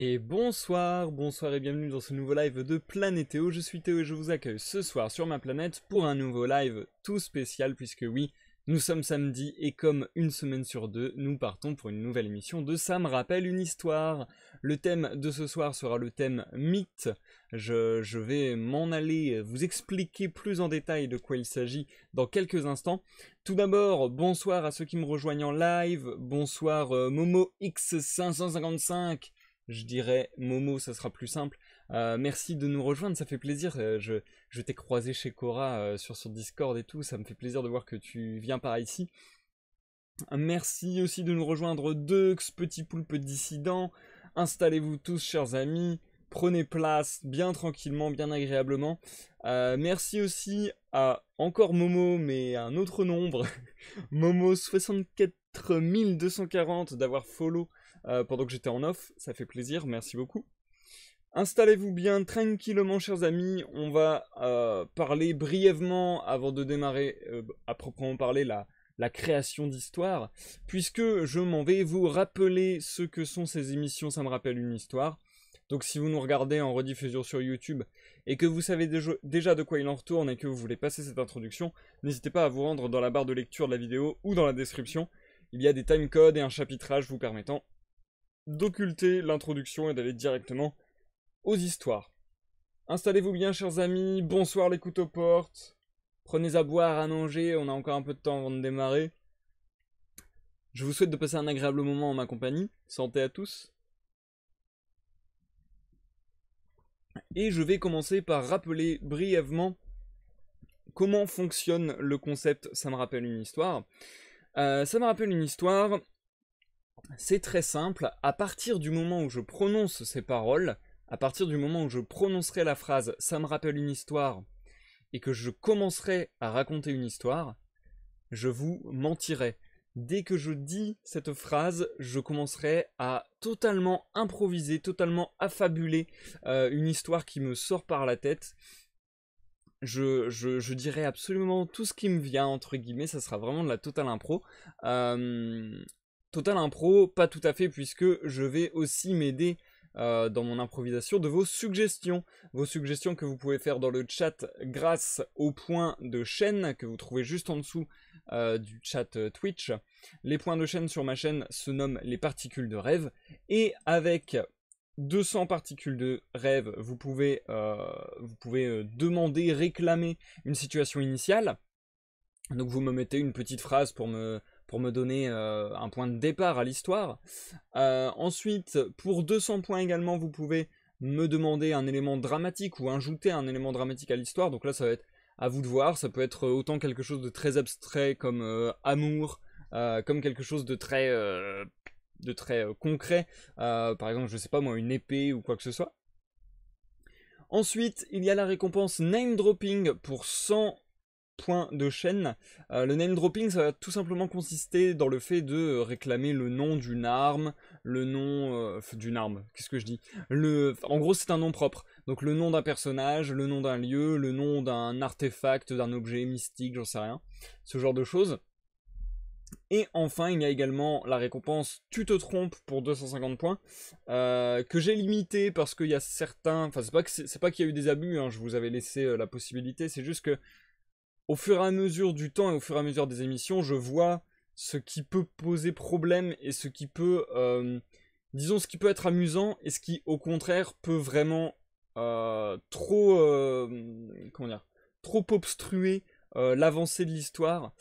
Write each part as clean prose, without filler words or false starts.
Et bonsoir, bonsoir et bienvenue dans ce nouveau live de Planétéo. Je suis Théo et je vous accueille ce soir sur ma planète pour un nouveau live tout spécial puisque oui, nous sommes samedi et comme une semaine sur deux, nous partons pour une nouvelle émission de Ça me rappelle une histoire. Le thème de ce soir sera le thème mythe. Je vais m'en aller vous expliquer plus en détail de quoi il s'agit dans quelques instants. Tout d'abord, bonsoir à ceux qui me rejoignent en live. Bonsoir Momo X555. Je dirais Momo, ça sera plus simple. Merci de nous rejoindre, ça fait plaisir. Je t'ai croisé chez Cora sur son Discord et tout, ça me fait plaisir de voir que tu viens par ici. Merci aussi de nous rejoindre Deux, Petit Poulpe Dissident. Installez-vous tous, chers amis. Prenez place bien tranquillement, bien agréablement. Merci aussi à encore Momo, mais un autre nombre. Momo 64240 d'avoir follow pendant que j'étais en off, ça fait plaisir, merci beaucoup. Installez-vous bien tranquillement chers amis, on va parler brièvement avant de démarrer à proprement parler la création d'histoire, puisque je m'en vais vous rappeler ce que sont ces émissions, ça me rappelle une histoire. Donc si vous nous regardez en rediffusion sur YouTube et que vous savez déjà de quoi il en retourne et que vous voulez passer cette introduction, n'hésitez pas à vous rendre dans la barre de lecture de la vidéo ou dans la description. Il y a des timecodes et un chapitrage vous permettant d'occulter l'introduction et d'aller directement aux histoires. Installez-vous bien chers amis, bonsoir les couteaux portes, prenez à boire, à manger, on a encore un peu de temps avant de démarrer. Je vous souhaite de passer un agréable moment en ma compagnie, santé à tous. Et je vais commencer par rappeler brièvement comment fonctionne le concept « Ça me rappelle une histoire ». Ça me rappelle une histoire, c'est très simple, à partir du moment où je prononce ces paroles, à partir du moment où je prononcerai la phrase « ça me rappelle une histoire » et que je commencerai à raconter une histoire, je vous mentirai. Dès que je dis cette phrase, je commencerai à totalement improviser, totalement affabuler une histoire qui me sort par la tête. Je dirai absolument tout ce qui me vient, entre guillemets, ça sera vraiment de la totale impro. Totale impro, pas tout à fait, puisque je vais aussi m'aider dans mon improvisation de vos suggestions que vous pouvez faire dans le chat grâce au point de chaîne que vous trouvez juste en dessous du chat Twitch. Les points de chaîne sur ma chaîne se nomment les particules de rêve et avec 200 particules de rêve vous pouvez demander, réclamer une situation initiale. Donc vous me mettez une petite phrase pour me donner un point de départ à l'histoire. Ensuite, pour 200 points également, vous pouvez me demander un élément dramatique ou ajouter un élément dramatique à l'histoire. Donc là, ça va être à vous de voir. Ça peut être autant quelque chose de très abstrait comme amour, comme quelque chose de très concret. Par exemple, je sais pas moi, une épée ou quoi que ce soit. Ensuite, il y a la récompense name dropping pour 100 points de chaîne. Le name dropping, ça va tout simplement consister dans le fait de réclamer le nom d'une arme, le nom d'une arme, qu'est-ce que je dis, en gros c'est un nom propre, donc le nom d'un personnage, le nom d'un lieu, le nom d'un artefact, d'un objet mystique, j'en sais rien, ce genre de choses. Et enfin, il y a également la récompense Tu te trompes pour 250 points, que j'ai limité parce qu'il y a certains... Enfin, c'est pas qu'il y a eu des abus, hein, je vous avais laissé la possibilité, c'est juste que au fur et à mesure du temps et au fur et à mesure des émissions, je vois ce qui peut poser problème et ce qui peut, disons, ce qui peut être amusant et ce qui, au contraire, peut vraiment trop obstruer l'avancée de l'histoire.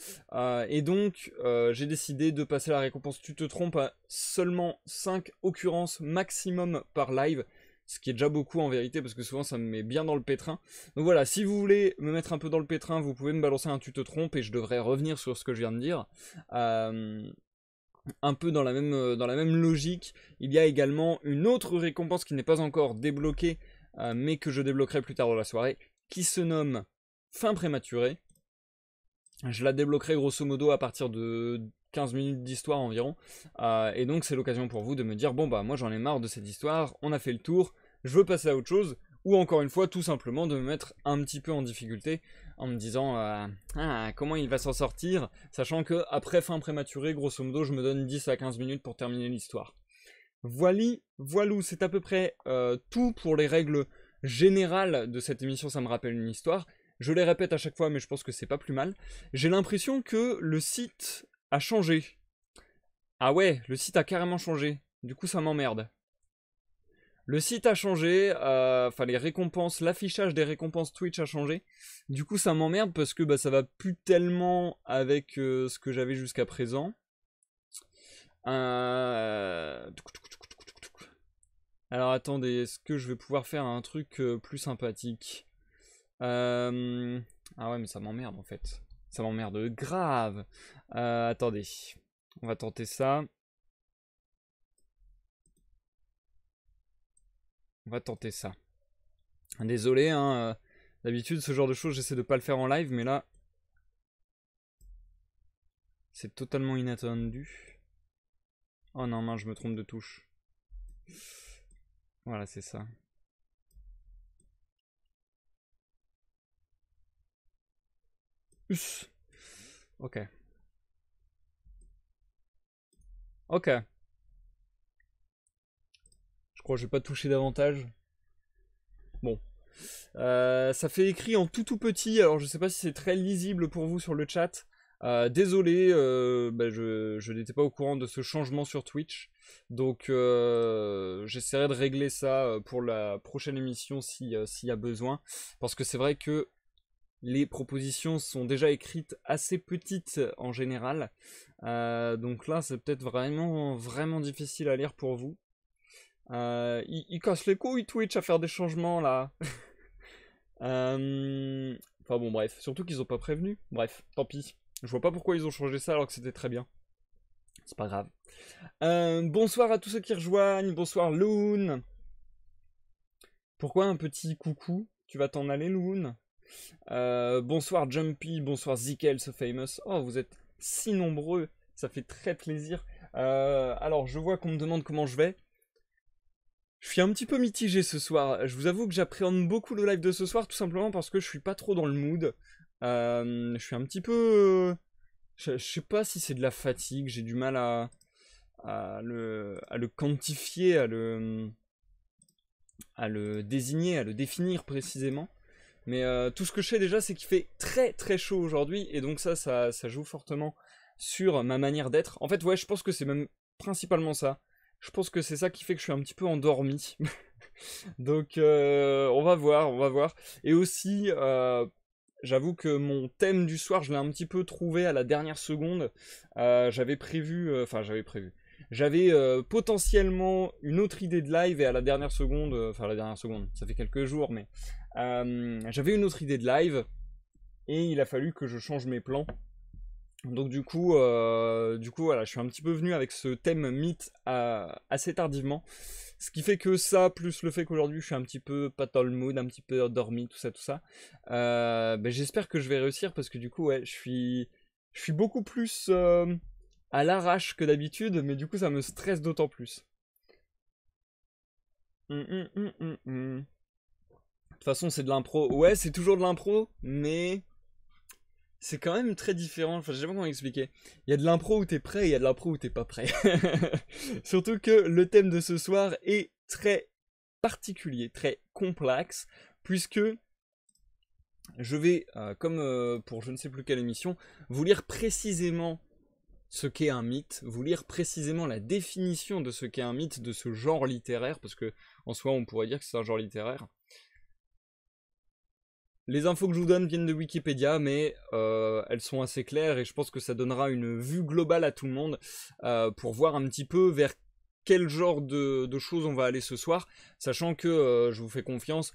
Et donc, j'ai décidé de passer la récompense Tu te trompes à seulement 5 occurrences maximum par live. Ce qui est déjà beaucoup en vérité parce que souvent ça me met bien dans le pétrin. Donc voilà, si vous voulez me mettre un peu dans le pétrin, vous pouvez me balancer un Tu te trompes et je devrais revenir sur ce que je viens de dire. Un peu dans la même logique, il y a également une autre récompense qui n'est pas encore débloquée, mais que je débloquerai plus tard dans la soirée, qui se nomme Fin prématurée. Je la débloquerai grosso modo à partir de 15 minutes d'histoire environ, et donc c'est l'occasion pour vous de me dire bon bah moi j'en ai marre de cette histoire, on a fait le tour, je veux passer à autre chose, ou encore une fois tout simplement de me mettre un petit peu en difficulté en me disant comment il va s'en sortir, sachant que après fin prématurée grosso modo je me donne 10 à 15 minutes pour terminer l'histoire. Voilou, c'est à peu près tout pour les règles générales de cette émission, ça me rappelle une histoire. Je les répète à chaque fois, mais je pense que c'est pas plus mal. J'ai l'impression que le site a changé. Ah ouais, le site a carrément changé. Du coup, ça m'emmerde. Le site a changé, enfin les récompenses, l'affichage des récompenses Twitch a changé. Du coup, ça m'emmerde parce que bah, ça va plus tellement avec ce que j'avais jusqu'à présent. Alors attendez, est-ce que je vais pouvoir faire un truc plus sympathique? Ah ouais, mais ça m'emmerde en fait. Ça m'emmerde grave. Attendez, on va tenter ça. On va tenter ça. Désolé, hein. D'habitude, ce genre de choses, j'essaie de pas le faire en live, mais là, c'est totalement inattendu. Oh non, mince, je me trompe de touche. Voilà, c'est ça. Ok. Ok. Je crois que je vais pas toucher davantage. Bon. Ça fait écrit en tout petit, alors je sais pas si c'est très lisible pour vous sur le chat. Désolé, bah, je n'étais pas au courant de ce changement sur Twitch. Donc j'essaierai de régler ça pour la prochaine émission s'il y a besoin. Parce que c'est vrai que les propositions sont déjà écrites assez petites en général. Donc là, c'est peut-être vraiment difficile à lire pour vous. Ils cassent les couilles Twitch à faire des changements là. Enfin bon, bref. Surtout qu'ils ont pas prévenu. Bref, tant pis. Je vois pas pourquoi ils ont changé ça alors que c'était très bien. C'est pas grave. Bonsoir à tous ceux qui rejoignent. Bonsoir Loon. Pourquoi un petit coucou? Tu vas t'en aller Loon? Bonsoir Jumpy. Bonsoir Zikel, so famous. Oh, vous êtes si nombreux. Ça fait très plaisir. Alors, je vois qu'on me demande comment je vais. Je suis un petit peu mitigé ce soir. Je vous avoue que j'appréhende beaucoup le live de ce soir, tout simplement parce que je suis pas trop dans le mood. Je suis un petit peu... Je sais pas si c'est de la fatigue, j'ai du mal à le quantifier, à le désigner, à le définir précisément. Mais tout ce que je sais déjà, c'est qu'il fait très chaud aujourd'hui, et donc ça joue fortement sur ma manière d'être. En fait, ouais, je pense que c'est même principalement ça. Je pense que c'est ça qui fait que je suis un petit peu endormi. Donc on va voir. Et aussi, j'avoue que mon thème du soir, je l'ai un petit peu trouvé à la dernière seconde. J'avais prévu, j'avais potentiellement une autre idée de live et à la dernière seconde, ça fait quelques jours, mais j'avais une autre idée de live et il a fallu que je change mes plans. Donc du coup voilà, je suis un petit peu venu avec ce thème mythe assez tardivement. Ce qui fait que ça, plus le fait qu'aujourd'hui je suis un petit peu pas dans le mood, un petit peu endormi, tout ça. Ben, j'espère que je vais réussir parce que du coup ouais, je suis beaucoup plus à l'arrache que d'habitude, mais du coup ça me stresse d'autant plus. De toute façon c'est de l'impro. Ouais, c'est toujours de l'impro, mais... C'est quand même très différent, enfin je sais pas comment expliquer. Il y a de l'impro où t'es prêt et il y a de l'impro où t'es pas prêt. Surtout que le thème de ce soir est très particulier, très complexe, puisque je vais, comme pour je ne sais plus quelle émission, vous lire précisément ce qu'est un mythe, vous lire précisément la définition de ce qu'est un mythe, de ce genre littéraire, parce que en soi on pourrait dire que c'est un genre littéraire. Les infos que je vous donne viennent de Wikipédia, mais elles sont assez claires et je pense que ça donnera une vue globale à tout le monde pour voir un petit peu vers quel genre de choses on va aller ce soir, sachant que je vous fais confiance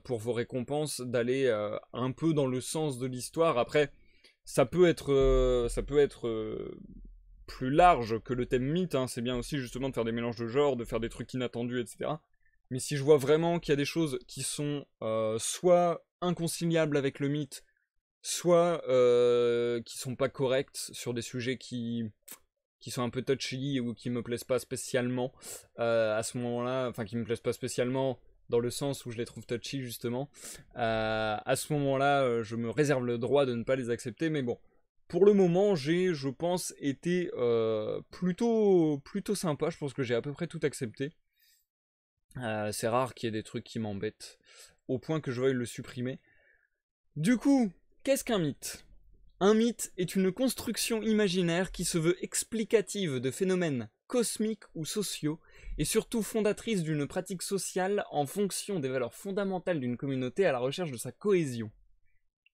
pour vos récompenses d'aller un peu dans le sens de l'histoire. Après, ça peut être plus large que le thème mythe, hein. C'est bien aussi justement de faire des mélanges de genres, de faire des trucs inattendus, etc. Mais si je vois vraiment qu'il y a des choses qui sont soit inconciliables avec le mythe, soit qui sont pas correctes sur des sujets qui sont un peu touchy ou qui me plaisent pas spécialement, à ce moment-là, enfin qui me plaisent pas spécialement dans le sens où je les trouve touchy justement, à ce moment-là, je me réserve le droit de ne pas les accepter, mais bon. pour le moment, j'ai, je pense, été plutôt sympa. Je pense que j'ai à peu près tout accepté. C'est rare qu'il y ait des trucs qui m'embêtent, au point que je veuille le supprimer. Du coup, qu'est-ce qu'un mythe ? Un mythe est une construction imaginaire qui se veut explicative de phénomènes cosmiques ou sociaux, et surtout fondatrice d'une pratique sociale en fonction des valeurs fondamentales d'une communauté à la recherche de sa cohésion.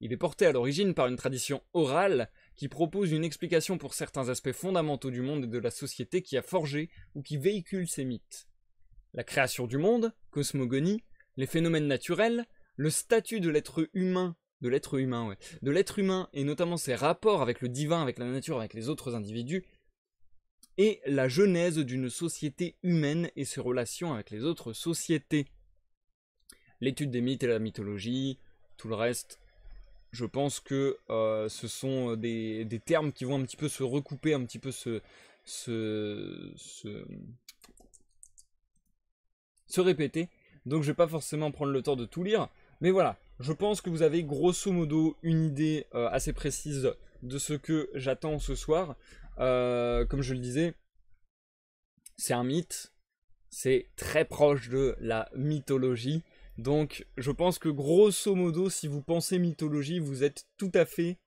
Il est porté à l'origine par une tradition orale qui propose une explication pour certains aspects fondamentaux du monde et de la société qui a forgé ou qui véhicule ces mythes. La création du monde, cosmogonie, les phénomènes naturels, le statut de l'être humain, et notamment ses rapports avec le divin, avec la nature, avec les autres individus, et la genèse d'une société humaine et ses relations avec les autres sociétés. L'étude des mythes et la mythologie, tout le reste, je pense que ce sont des termes qui vont un petit peu se recouper, un petit peu se répéter. Donc je vais pas forcément prendre le temps de tout lire. Mais voilà, je pense que vous avez grosso modo une idée assez précise de ce que j'attends ce soir. Comme je le disais, c'est un mythe. C'est très proche de la mythologie. Donc je pense que grosso modo, si vous pensez mythologie, vous êtes tout à fait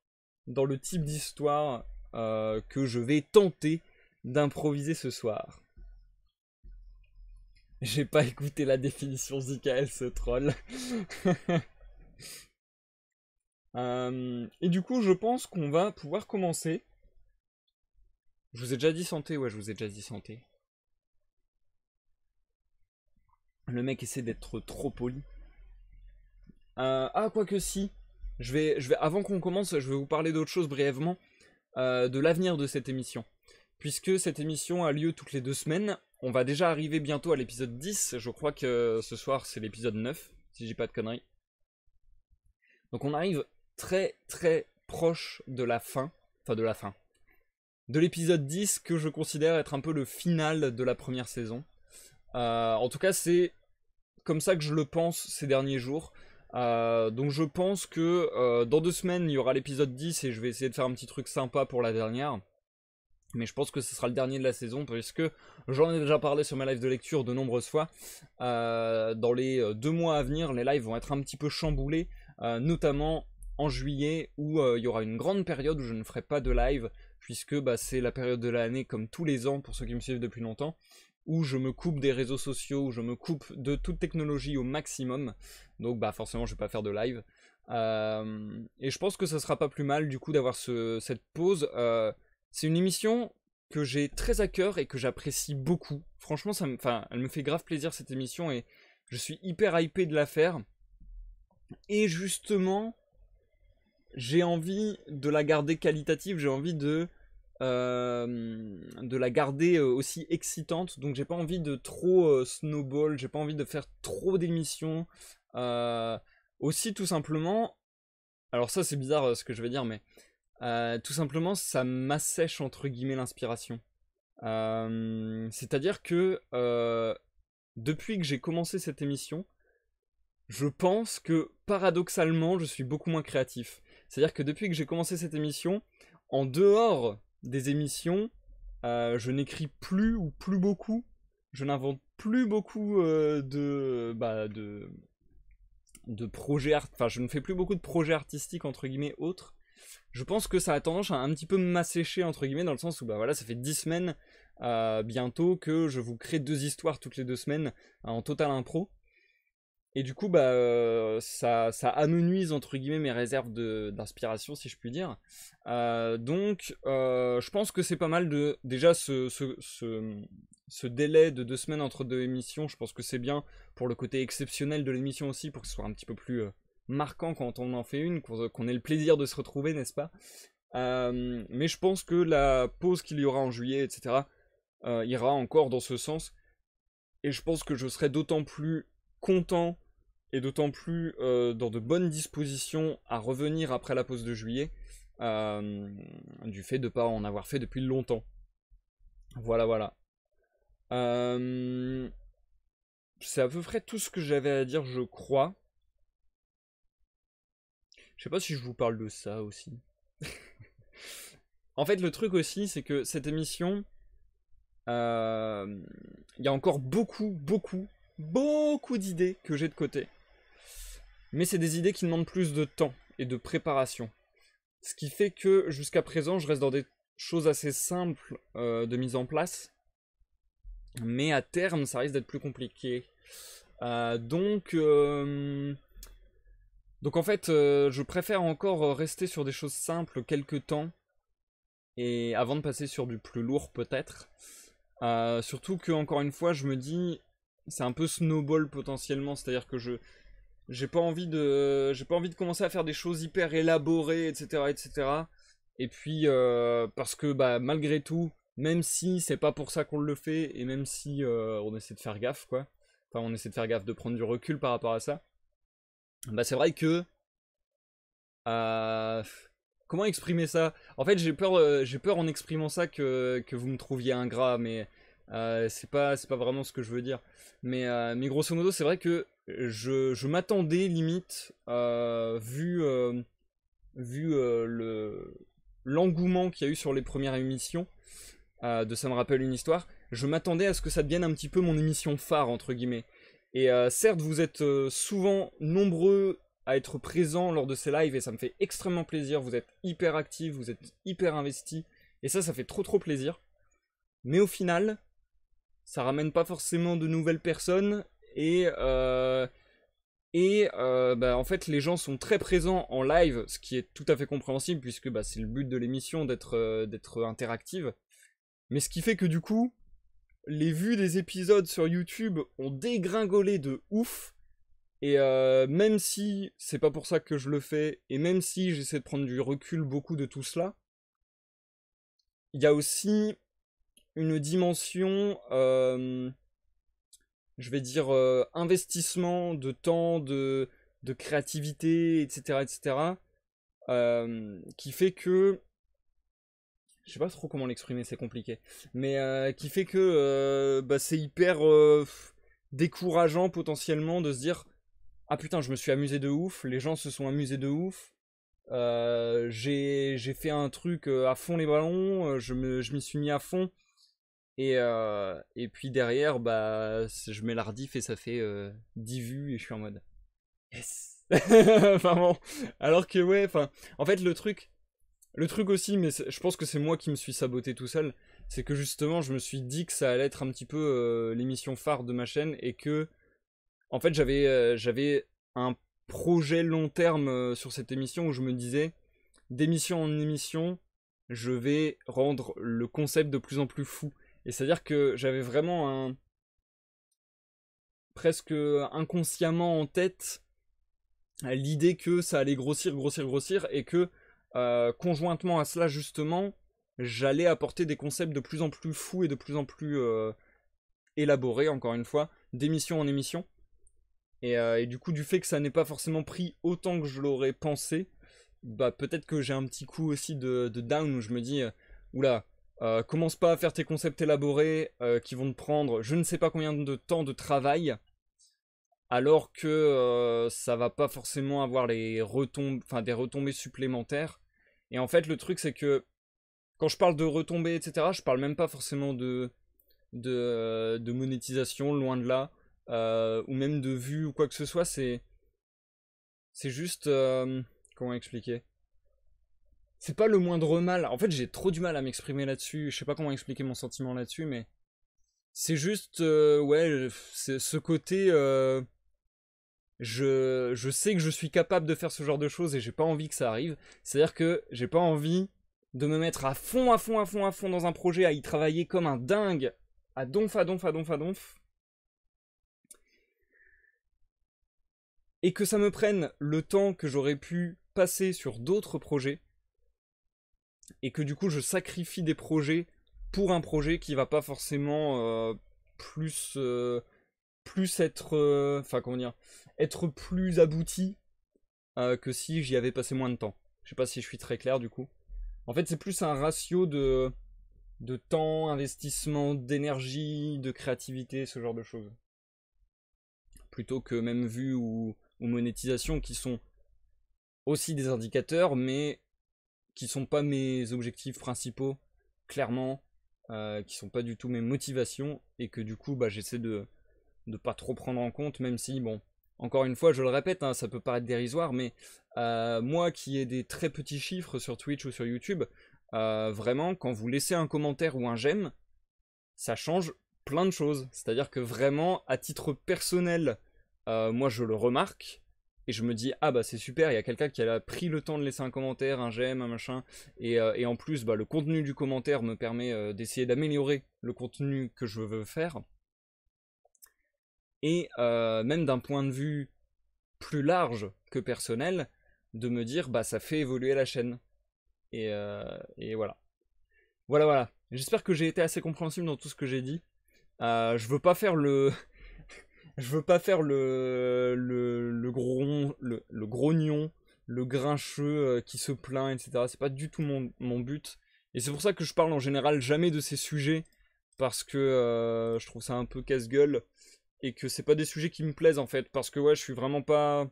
dans le type d'histoire que je vais tenter d'improviser ce soir. J'ai pas écouté la définition Zikael, ce troll. Et du coup, je pense qu'on va pouvoir commencer. Je vous ai déjà dit santé, ouais, je vous ai déjà dit santé. Le mec essaie d'être trop poli. Quoique si. Avant qu'on commence, je vais vous parler d'autre chose brièvement. De l'avenir de cette émission. Puisque cette émission a lieu toutes les 2 semaines. On va déjà arriver bientôt à l'épisode 10. Je crois que ce soir, c'est l'épisode 9, si j'ai pas de conneries. Donc on arrive très très proche de la fin. Enfin de la fin. De l'épisode 10 que je considère être un peu le final de la première saison. En tout cas, c'est comme ça que je le pense ces derniers jours. Donc je pense que dans 2 semaines, il y aura l'épisode 10 et je vais essayer de faire un petit truc sympa pour la dernière. Mais je pense que ce sera le dernier de la saison, puisque j'en ai déjà parlé sur ma live de lecture de nombreuses fois. Dans les 2 mois à venir, les lives vont être un petit peu chamboulés, notamment en juillet, où il y aura une grande période où je ne ferai pas de live, puisque c'est la période de l'année, comme tous les ans, pour ceux qui me suivent depuis longtemps, où je me coupe des réseaux sociaux, où je me coupe de toute technologie au maximum. Donc forcément, je ne vais pas faire de live. Et je pense que ça sera pas plus mal, du coup, d'avoir cette pause. C'est une émission que j'ai très à cœur et que j'apprécie beaucoup. Franchement, elle me fait grave plaisir cette émission et je suis hyper hypé de la faire. Et justement, j'ai envie de la garder qualitative, j'ai envie de la garder aussi excitante. Donc j'ai pas envie de trop snowball, j'ai pas envie de faire trop d'émissions. Aussi tout simplement, alors ça c'est bizarre ce que je vais dire, mais tout simplement, ça m'assèche entre guillemets l'inspiration. C'est-à-dire que depuis que j'ai commencé cette émission, je pense que paradoxalement, je suis beaucoup moins créatif. C'est-à-dire que depuis que j'ai commencé cette émission, en dehors des émissions, je n'écris plus ou plus beaucoup. Je n'invente plus beaucoup de projets. Enfin, je ne fais plus beaucoup de projets artistiques entre guillemets autres. Je pense que ça a tendance à un petit peu m'assécher entre guillemets, dans le sens où ça fait 10 semaines bientôt que je vous crée 2 histoires toutes les 2 semaines en total impro. Et du coup ça amenuise entre guillemets mes réserves d'inspiration, si je puis dire. Donc je pense que c'est pas mal de déjà ce délai de 2 semaines entre 2 émissions. Je pense que c'est bien pour le côté exceptionnel de l'émission aussi, pour que ce soit un petit peu plus marquant quand on en fait une, qu'on ait le plaisir de se retrouver, n'est-ce pas? Mais je pense que la pause qu'il y aura en juillet, etc., ira encore dans ce sens. Et je pense que je serai d'autant plus content et d'autant plus dans de bonnes dispositions à revenir après la pause de juillet, du fait de ne pas en avoir fait depuis longtemps. Voilà. C'est à peu près tout ce que j'avais à dire, je crois. Je sais pas si je vous parle de ça aussi. En fait, le truc aussi, c'est que cette émission, il y a encore beaucoup d'idées que j'ai de côté. Mais c'est des idées qui demandent plus de temps et de préparation. Ce qui fait que jusqu'à présent, je reste dans des choses assez simples de mise en place. Mais à terme, ça risque d'être plus compliqué. Donc en fait, je préfère encore rester sur des choses simples quelques temps. Et avant de passer sur du plus lourd peut-être. Surtout que, encore une fois, je me dis, c'est un peu snowball potentiellement. C'est-à-dire que j'ai pas envie de commencer à faire des choses hyper élaborées, etc., etc. Et puis parce que bah malgré tout, même si c'est pas pour ça qu'on le fait, et même si on essaie de faire gaffe, quoi. Enfin, on essaie de faire gaffe, de prendre du recul par rapport à ça. Bah c'est vrai que euh, comment exprimer ça? En fait, j'ai peur en exprimant ça que vous me trouviez ingrat, mais c'est pas vraiment ce que je veux dire. Mais grosso modo, c'est vrai que je m'attendais limite, vu l'engouement qu'il y a eu sur les premières émissions, de Ça me rappelle une histoire, je m'attendais à ce que ça devienne un petit peu mon émission phare, entre guillemets. Et certes, vous êtes souvent nombreux à être présents lors de ces lives, et ça me fait extrêmement plaisir, vous êtes hyper actifs, vous êtes hyper investis, et ça fait trop plaisir. Mais au final, ça ramène pas forcément de nouvelles personnes, bah, en fait, les gens sont très présents en live, ce qui est tout à fait compréhensible, puisque bah, c'est le but de l'émission d'être interactive. Mais ce qui fait que du coup, les vues des épisodes sur YouTube ont dégringolé de ouf. Et même si c'est pas pour ça que je le fais, et même si j'essaie de prendre du recul beaucoup de tout cela, il y a aussi une dimension, je vais dire, investissement de temps, de créativité, etc., etc., qui fait que, je sais pas trop comment l'exprimer, c'est compliqué, mais qui fait que bah, c'est hyper décourageant potentiellement de se dire, ah putain, je me suis amusé de ouf, les gens se sont amusés de ouf, j'ai fait un truc à fond les ballons, je m'y suis mis à fond. Et puis derrière, bah, je mets la rediff et ça fait 10 vues et je suis en mode yes. Enfin bon, alors que ouais, enfin, en fait le truc aussi, mais je pense que c'est moi qui me suis saboté tout seul, c'est que justement je me suis dit que ça allait être un petit peu l'émission phare de ma chaîne et que en fait j'avais un projet long terme sur cette émission où je me disais d'émission en émission, je vais rendre le concept de plus en plus fou. Et c'est-à-dire que j'avais vraiment presque inconsciemment en tête l'idée que ça allait grossir, et que conjointement à cela justement, j'allais apporter des concepts de plus en plus fous et de plus en plus élaborés, encore une fois, d'émission en émission. Et du coup, du fait que ça n'ait pas forcément pris autant que je l'aurais pensé, bah peut-être que j'ai un petit coup aussi de down où je me dis, oula, commence pas à faire tes concepts élaborés qui vont te prendre je ne sais pas combien de temps de travail, alors que ça va pas forcément avoir des retombées supplémentaires. Et en fait, le truc, c'est que quand je parle de retombées, etc., je parle même pas forcément de monétisation, loin de là, ou même de vues ou quoi que ce soit. C'est juste. Comment expliquer? C'est pas le moindre mal. En fait, j'ai trop du mal à m'exprimer là-dessus. Je sais pas comment expliquer mon sentiment là-dessus, mais c'est juste, ouais, c'est ce côté. Je sais que je suis capable de faire ce genre de choses et j'ai pas envie que ça arrive. C'est-à-dire que j'ai pas envie de me mettre à fond dans un projet, à y travailler comme un dingue, à donf, et que ça me prenne le temps que j'aurais pu passer sur d'autres projets, et que du coup je sacrifie des projets pour un projet qui va pas forcément plus plus être enfin comment dire, être plus abouti que si j'y avais passé moins de temps. Je sais pas si je suis très clair du coup. En fait, c'est plus un ratio de temps, investissement, d'énergie, de créativité, ce genre de choses. Plutôt que même vue ou monétisation qui sont aussi des indicateurs, mais qui sont pas mes objectifs principaux, clairement, qui sont pas du tout mes motivations, et que du coup, bah, j'essaie de pas trop prendre en compte, même si, bon, encore une fois, je le répète, hein, ça peut paraître dérisoire, mais moi qui ai des très petits chiffres sur Twitch ou sur YouTube, vraiment, quand vous laissez un commentaire ou un j'aime, ça change plein de choses. C'est-à-dire que vraiment, à titre personnel, moi je le remarque, et je me dis, ah bah c'est super, il y a quelqu'un qui a pris le temps de laisser un commentaire, un j'aime, un machin, et en plus, bah, le contenu du commentaire me permet d'essayer d'améliorer le contenu que je veux faire. Et même d'un point de vue plus large que personnel, de me dire, bah ça fait évoluer la chaîne. Et voilà. Voilà. J'espère que j'ai été assez compréhensible dans tout ce que j'ai dit. Je veux pas faire le... Je veux pas faire le grognon, le grincheux qui se plaint, etc. C'est pas du tout mon but. Et c'est pour ça que je parle en général jamais de ces sujets, parce que je trouve ça un peu casse-gueule, et que c'est pas des sujets qui me plaisent en fait, parce que ouais, je suis vraiment pas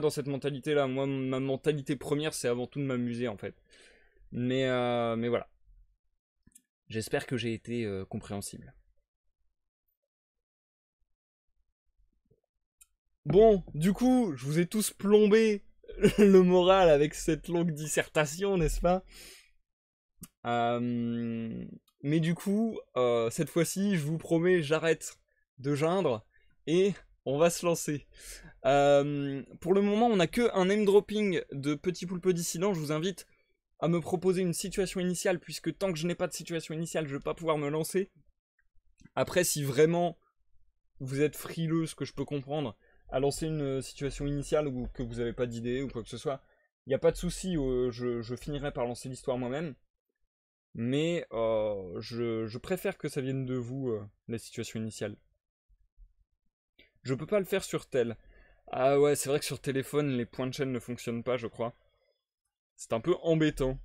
dans cette mentalité là. Moi, ma mentalité première, c'est avant tout de m'amuser en fait. Mais voilà. J'espère que j'ai été compréhensible. Bon, du coup, je vous ai tous plombé le moral avec cette longue dissertation, n'est-ce pas? Mais du coup, cette fois-ci, je vous promets, j'arrête de geindre et on va se lancer. Pour le moment, on n'a que un name dropping de Petit Poulpe Dissident. Je vous invite à me proposer une situation initiale, puisque tant que je n'ai pas de situation initiale, je ne vais pas pouvoir me lancer. Après, si vraiment vous êtes frileux, ce que je peux comprendre, à lancer une situation initiale ou que vous n'avez pas d'idée ou quoi que ce soit, il n'y a pas de souci, je finirai par lancer l'histoire moi-même. Mais je préfère que ça vienne de vous, la situation initiale. Je peux pas le faire sur tel. Ah ouais, c'est vrai que sur téléphone, les points de chaîne ne fonctionnent pas, je crois. C'est un peu embêtant.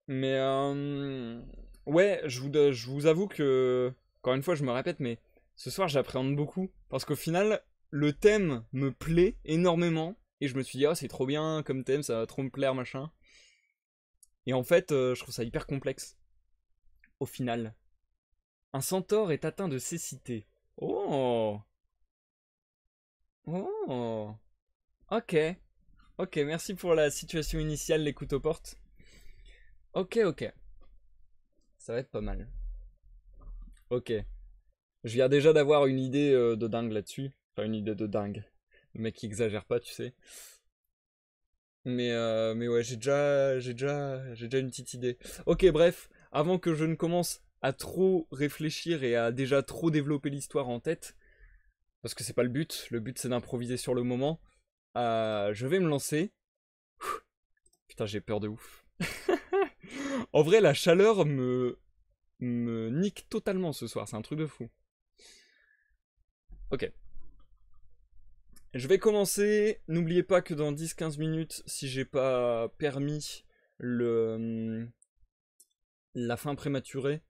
Mais ouais, je vous avoue que, encore une fois, je me répète, mais ce soir j'appréhende beaucoup. Parce qu'au final, le thème me plaît énormément. Et je me suis dit, ah, c'est trop bien comme thème, ça va trop me plaire, machin. Et en fait, je trouve ça hyper complexe. Au final. Un centaure est atteint de cécité. Oh! Oh! Ok. Ok, merci pour la situation initiale, l'écoute aux portes. Ok. Ça va être pas mal. Ok. Je viens déjà d'avoir une idée de dingue là-dessus. Enfin, une idée de dingue. Le mec qui exagère pas, tu sais. Mais ouais, j'ai déjà une petite idée. Ok, bref, avant que je ne commence à trop réfléchir et à déjà trop développer l'histoire en tête, parce que c'est pas le but c'est d'improviser sur le moment, je vais me lancer. Putain, j'ai peur de ouf. En vrai, la chaleur me nique totalement ce soir, c'est un truc de fou. Ok. Je vais commencer. N'oubliez pas que dans 10-15 minutes, si j'ai pas permis la fin prématurée,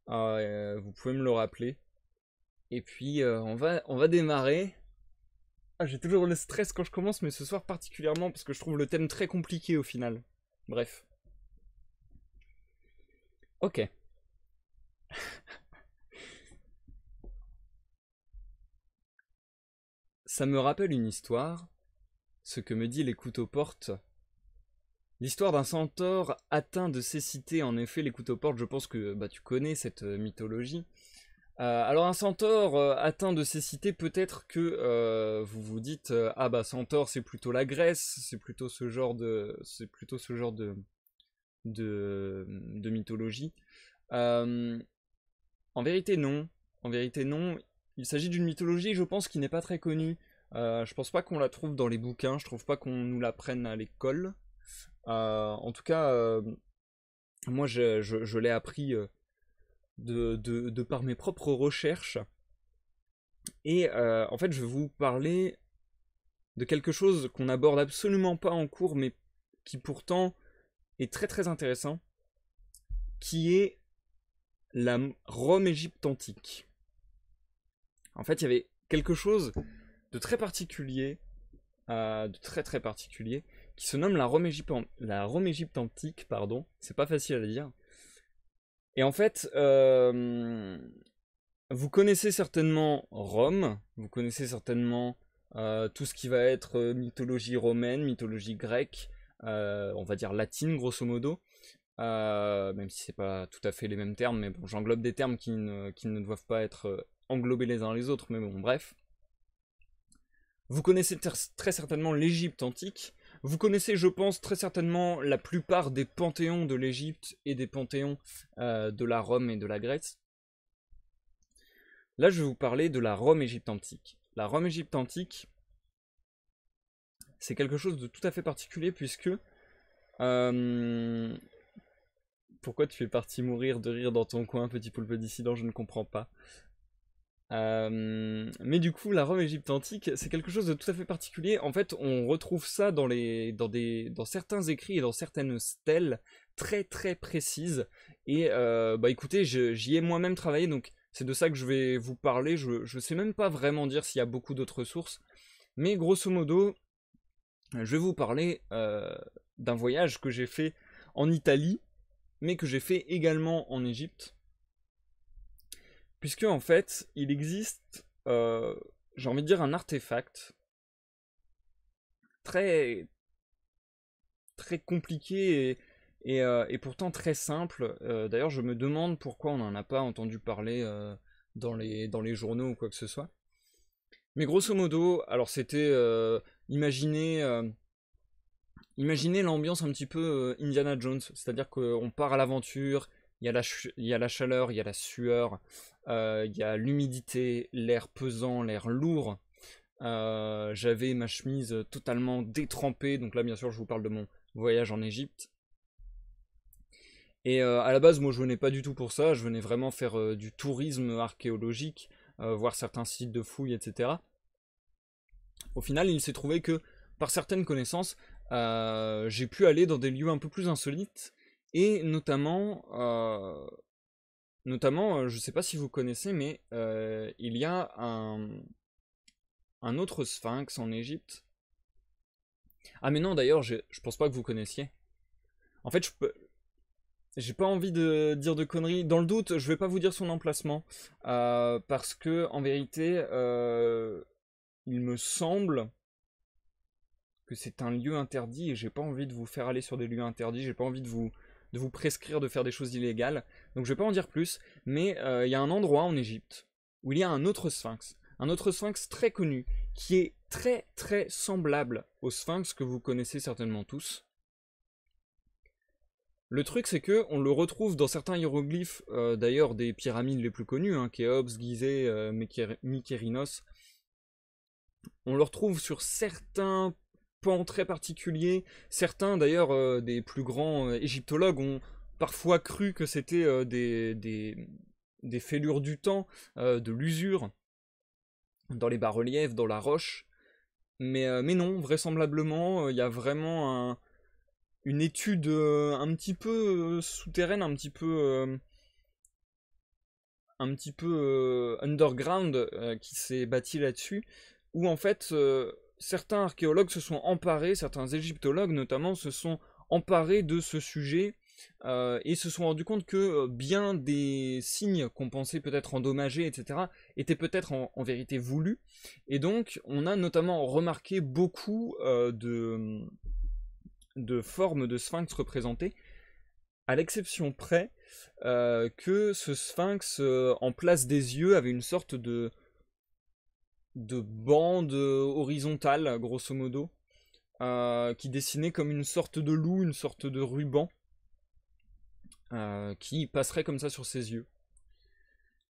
vous pouvez me le rappeler. Et puis on va démarrer. Ah, j'ai toujours le stress quand je commence, mais ce soir particulièrement parce que je trouve le thème très compliqué au final. Bref. Ok. Ça me rappelle une histoire, ce que me dit l'écoute aux portes. L'histoire d'un centaure atteint de cécité. En effet, l'écoute aux portes, je pense que bah, tu connais cette mythologie. Alors un centaure atteint de cécité, peut-être que vous vous dites ah bah centaure c'est plutôt la Grèce, c'est plutôt ce genre de mythologie. Euh, en vérité non. Il s'agit d'une mythologie, je pense, qui n'est pas très connue. Je pense pas qu'on la trouve dans les bouquins, je trouve pas qu'on nous l'apprenne à l'école. En tout cas, moi je l'ai appris de par mes propres recherches. Et en fait, je vais vous parler de quelque chose qu'on n'aborde absolument pas en cours, mais qui pourtant est très très intéressant, qui est la Rome-Égypte antique. En fait, il y avait quelque chose de très particulier de très très particulier, qui se nomme la Rome antique, pardon, c'est pas facile à dire. Et en fait, vous connaissez certainement Rome, vous connaissez certainement tout ce qui va être mythologie romaine, mythologie grecque, on va dire latine grosso modo, même si c'est pas tout à fait les mêmes termes, mais bon, j'englobe des termes qui ne doivent pas être englobés les uns les autres, mais bon, bref. Vous connaissez très certainement l'Égypte antique. Vous connaissez, je pense, très certainement la plupart des panthéons de l'Égypte et des panthéons de la Rome et de la Grèce. Là, je vais vous parler de la Rome-Égypte antique. La Rome-Égypte antique, c'est quelque chose de tout à fait particulier puisque... Pourquoi tu es parti mourir de rire dans ton coin, petit poulpe dissident, je ne comprends pas. Mais du coup, la Rome-Égypte antique, c'est quelque chose de tout à fait particulier. En fait, on retrouve ça dans certains écrits et dans certaines stèles très très précises. Et bah écoutez, j'y ai moi-même travaillé, donc c'est de ça que je vais vous parler. Je sais même pas vraiment dire s'il y a beaucoup d'autres sources. Mais grosso modo, je vais vous parler d'un voyage que j'ai fait en Italie, mais que j'ai fait également en Égypte. Puisque en fait, il existe, j'ai envie de dire, un artefact très, très compliqué et pourtant très simple. D'ailleurs, je me demande pourquoi on n'en a pas entendu parler dans les journaux ou quoi que ce soit. Mais grosso modo, alors c'était, imaginez l'ambiance un petit peu Indiana Jones, c'est-à-dire qu'on part à l'aventure, il y a la chaleur, il y a la sueur, il y a l'humidité, l'air pesant, l'air lourd. J'avais ma chemise totalement détrempée, donc là bien sûr je vous parle de mon voyage en Égypte. Et à la base moi je venais pas du tout pour ça, je venais vraiment faire du tourisme archéologique, voir certains sites de fouilles, etc. Au final il s'est trouvé que par certaines connaissances, j'ai pu aller dans des lieux un peu plus insolites, et notamment, je sais pas si vous connaissez, mais il y a un autre sphinx en Égypte. Ah mais non, d'ailleurs, je pense pas que vous connaissiez. En fait, j'ai pas envie de dire de conneries. Dans le doute, je vais pas vous dire son emplacement, parce que en vérité, il me semble que c'est un lieu interdit et j'ai pas envie de vous faire aller sur des lieux interdits, j'ai pas envie de vous prescrire de faire des choses illégales, donc je vais pas en dire plus, mais il y a un endroit en Égypte où il y a un autre sphinx très connu, qui est très très semblable au sphinx que vous connaissez certainement tous. Le truc c'est que on le retrouve dans certains hiéroglyphes, d'ailleurs des pyramides les plus connues, hein, Khéops, Gizeh, Mykérinos. On le retrouve sur certains pans très particuliers. Certains, d'ailleurs, des plus grands égyptologues ont parfois cru que c'était des fêlures du temps, de l'usure, dans les bas-reliefs, dans la roche. Mais non, vraisemblablement, il y a vraiment une étude un petit peu souterraine, un petit peu underground qui s'est bâti là-dessus, où en fait certains archéologues se sont emparés, certains égyptologues notamment se sont emparés de ce sujet et se sont rendus compte que bien des signes qu'on pensait peut-être endommagés, etc., étaient peut-être en vérité voulus. Et donc on a notamment remarqué beaucoup de formes de sphinx représentées, à l'exception près que ce sphinx en place des yeux avait une sorte de bande horizontale, grosso modo, qui dessinait comme une sorte de loup, une sorte de ruban, qui passerait comme ça sur ses yeux.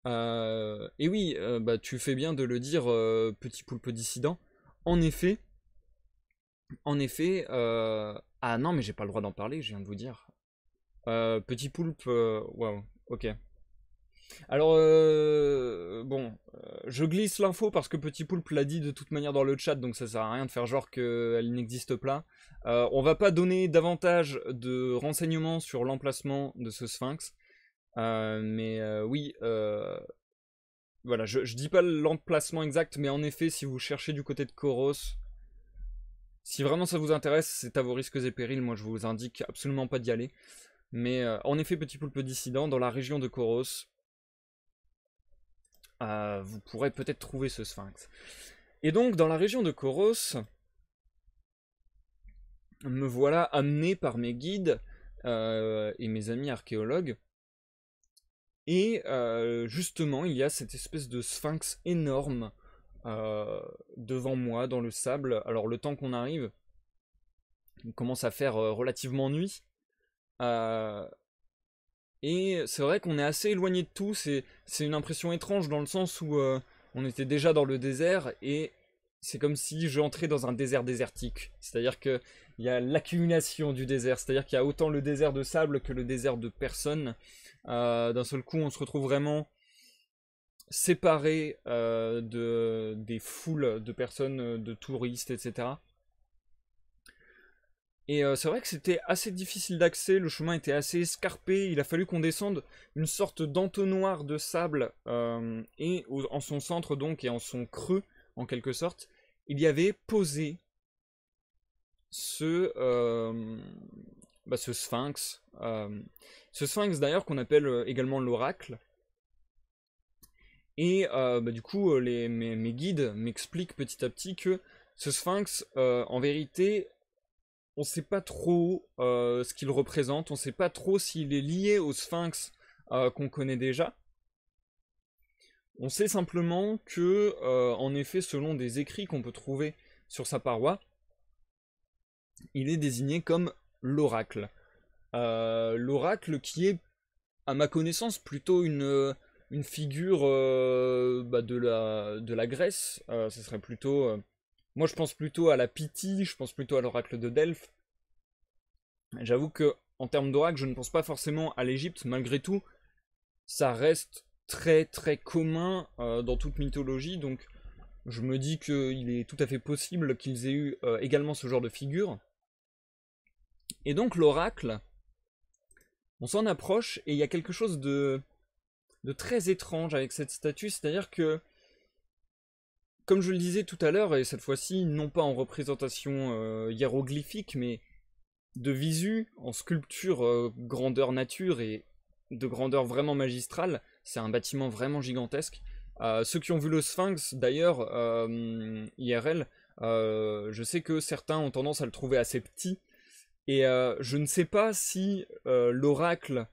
Et oui, bah, tu fais bien de le dire, petit poulpe dissident. En effet, ah non, mais j'ai pas le droit d'en parler, je viens de vous dire. Petit poulpe, waouh, ok. Alors, bon, je glisse l'info parce que Petit Poulpe l'a dit de toute manière dans le chat, donc ça sert à rien de faire genre qu'elle n'existe pas. On va pas donner davantage de renseignements sur l'emplacement de ce sphinx, mais oui, voilà, je dis pas l'emplacement exact, mais en effet, si vous cherchez du côté de Koros, Si vraiment ça vous intéresse, c'est à vos risques et périls, moi je vous indique absolument pas d'y aller. Mais en effet, petit poulpe dissident, dans la région de Koros, vous pourrez peut-être trouver ce sphinx. Et donc, dans la région de Koros, me voilà amené par mes guides et mes amis archéologues. Et justement, il y a cette espèce de sphinx énorme devant moi dans le sable. Alors le temps qu'on arrive, il commence à faire relativement nuit. Et c'est vrai qu'on est assez éloigné de tout. C'est une impression étrange dans le sens où on était déjà dans le désert et c'est comme si j'entrais dans un désert désertique. C'est-à-dire qu'il y a l'accumulation du désert. C'est-à-dire qu'il y a autant le désert de sable que le désert de personnes. D'un seul coup, on se retrouve vraiment séparé des foules de personnes, de touristes, etc. Et c'est vrai que c'était assez difficile d'accès, le chemin était assez escarpé, il a fallu qu'on descende une sorte d'entonnoir de sable, et en son centre donc, et en son creux, en quelque sorte, il y avait posé ce sphinx. Ce sphinx d'ailleurs qu'on appelle également l'oracle. Et du coup, mes guides m'expliquent petit à petit que ce sphinx, en vérité, on ne sait pas trop ce qu'il représente, on ne sait pas trop s'il est lié au sphinx qu'on connaît déjà. On sait simplement que, en effet, selon des écrits qu'on peut trouver sur sa paroi, il est désigné comme l'oracle. L'oracle qui est, à ma connaissance, plutôt une figure de la Grèce. Ce serait plutôt... moi je pense plutôt à la Pythie, je pense plutôt à l'oracle de Delphes. J'avoue que en termes d'oracle, je ne pense pas forcément à l'Égypte, malgré tout, ça reste très très commun dans toute mythologie, donc je me dis qu'il est tout à fait possible qu'ils aient eu également ce genre de figure. Et donc l'oracle, on s'en approche et il y a quelque chose de très étrange avec cette statue, c'est-à-dire que, comme je le disais tout à l'heure, et cette fois-ci, non pas en représentation hiéroglyphique, mais de visu, en sculpture grandeur nature et de grandeur vraiment magistrale, c'est un bâtiment vraiment gigantesque. Ceux qui ont vu le Sphinx, d'ailleurs, IRL, je sais que certains ont tendance à le trouver assez petit, et je ne sais pas si l'oracle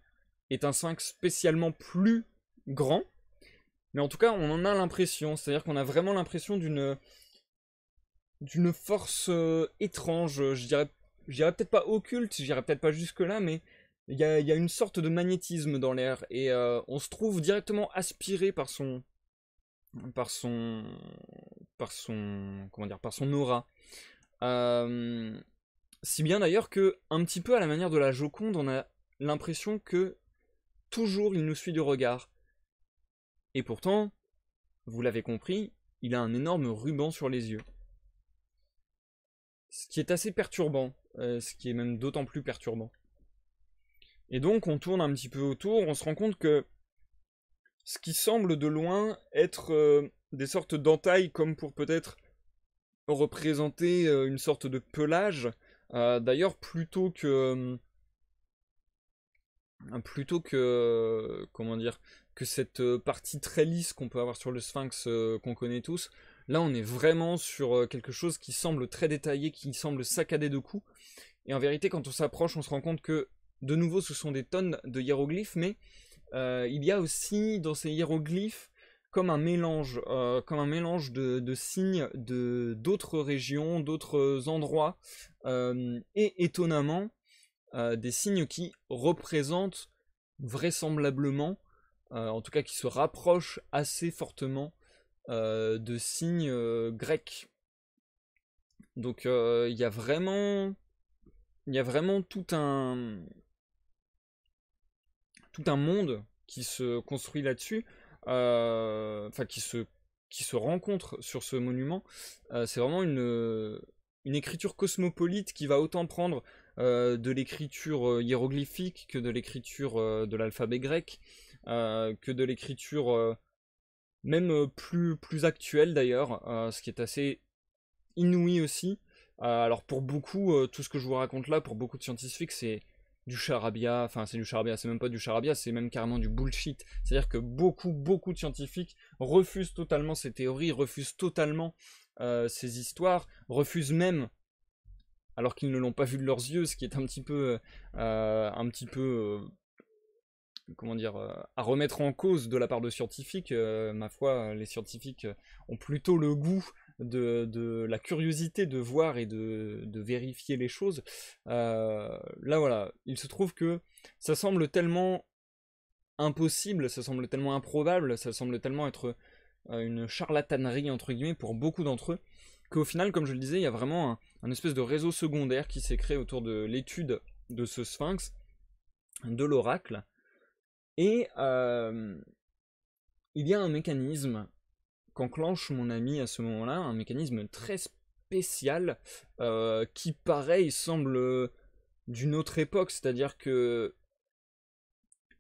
est un sphinx spécialement plus grand, mais en tout cas on en a l'impression, c'est-à-dire qu'on a vraiment l'impression d'une force étrange, je dirais peut-être pas occulte, je dirais peut-être pas jusque là, mais il y a une sorte de magnétisme dans l'air, et on se trouve directement aspiré par son, par son aura. Si bien d'ailleurs que, un petit peu à la manière de la Joconde, on a l'impression que toujours il nous suit du regard. Et pourtant, vous l'avez compris, il a un énorme ruban sur les yeux. Ce qui est assez perturbant, ce qui est même d'autant plus perturbant. Et donc on tourne un petit peu autour, on se rend compte que ce qui semble de loin être des sortes d'entailles, comme pour peut-être représenter une sorte de pelage, d'ailleurs comment dire, que cette partie très lisse qu'on peut avoir sur le sphinx qu'on connaît tous, là on est vraiment sur quelque chose qui semble très détaillé, qui semble saccadé de coups, et en vérité quand on s'approche on se rend compte que de nouveau ce sont des tonnes de hiéroglyphes, mais il y a aussi dans ces hiéroglyphes comme un mélange de signes de d'autres régions, d'autres endroits, et étonnamment des signes qui représentent vraisemblablement, en tout cas qui se rapprochent assez fortement de signes grecs. Donc il y a vraiment tout un monde qui se construit là-dessus, enfin qui se rencontre sur ce monument. C'est vraiment une écriture cosmopolite qui va autant prendre de l'écriture hiéroglyphique que de l'écriture de l'alphabet grec, que de l'écriture même plus actuelle d'ailleurs, ce qui est assez inouï aussi. Alors pour beaucoup, tout ce que je vous raconte là, pour beaucoup de scientifiques, c'est du charabia, enfin c'est du charabia, c'est même pas du charabia, c'est même carrément du bullshit. C'est-à-dire que beaucoup de scientifiques refusent totalement ces théories, refusent totalement ces histoires, refusent même, alors qu'ils ne l'ont pas vu de leurs yeux, ce qui est un petit peu comment dire, à remettre en cause de la part de scientifiques. Ma foi, les scientifiques ont plutôt le goût de la curiosité de voir et de vérifier les choses. Là voilà, il se trouve que ça semble tellement impossible, ça semble tellement improbable, ça semble tellement être une charlatanerie entre guillemets pour beaucoup d'entre eux, qu'au final, comme je le disais, il y a vraiment un espèce de réseau secondaire qui s'est créé autour de l'étude de ce sphinx, de l'oracle. Et il y a un mécanisme qu'enclenche mon ami à ce moment-là, un mécanisme très spécial qui, pareil, semble d'une autre époque, c'est-à-dire que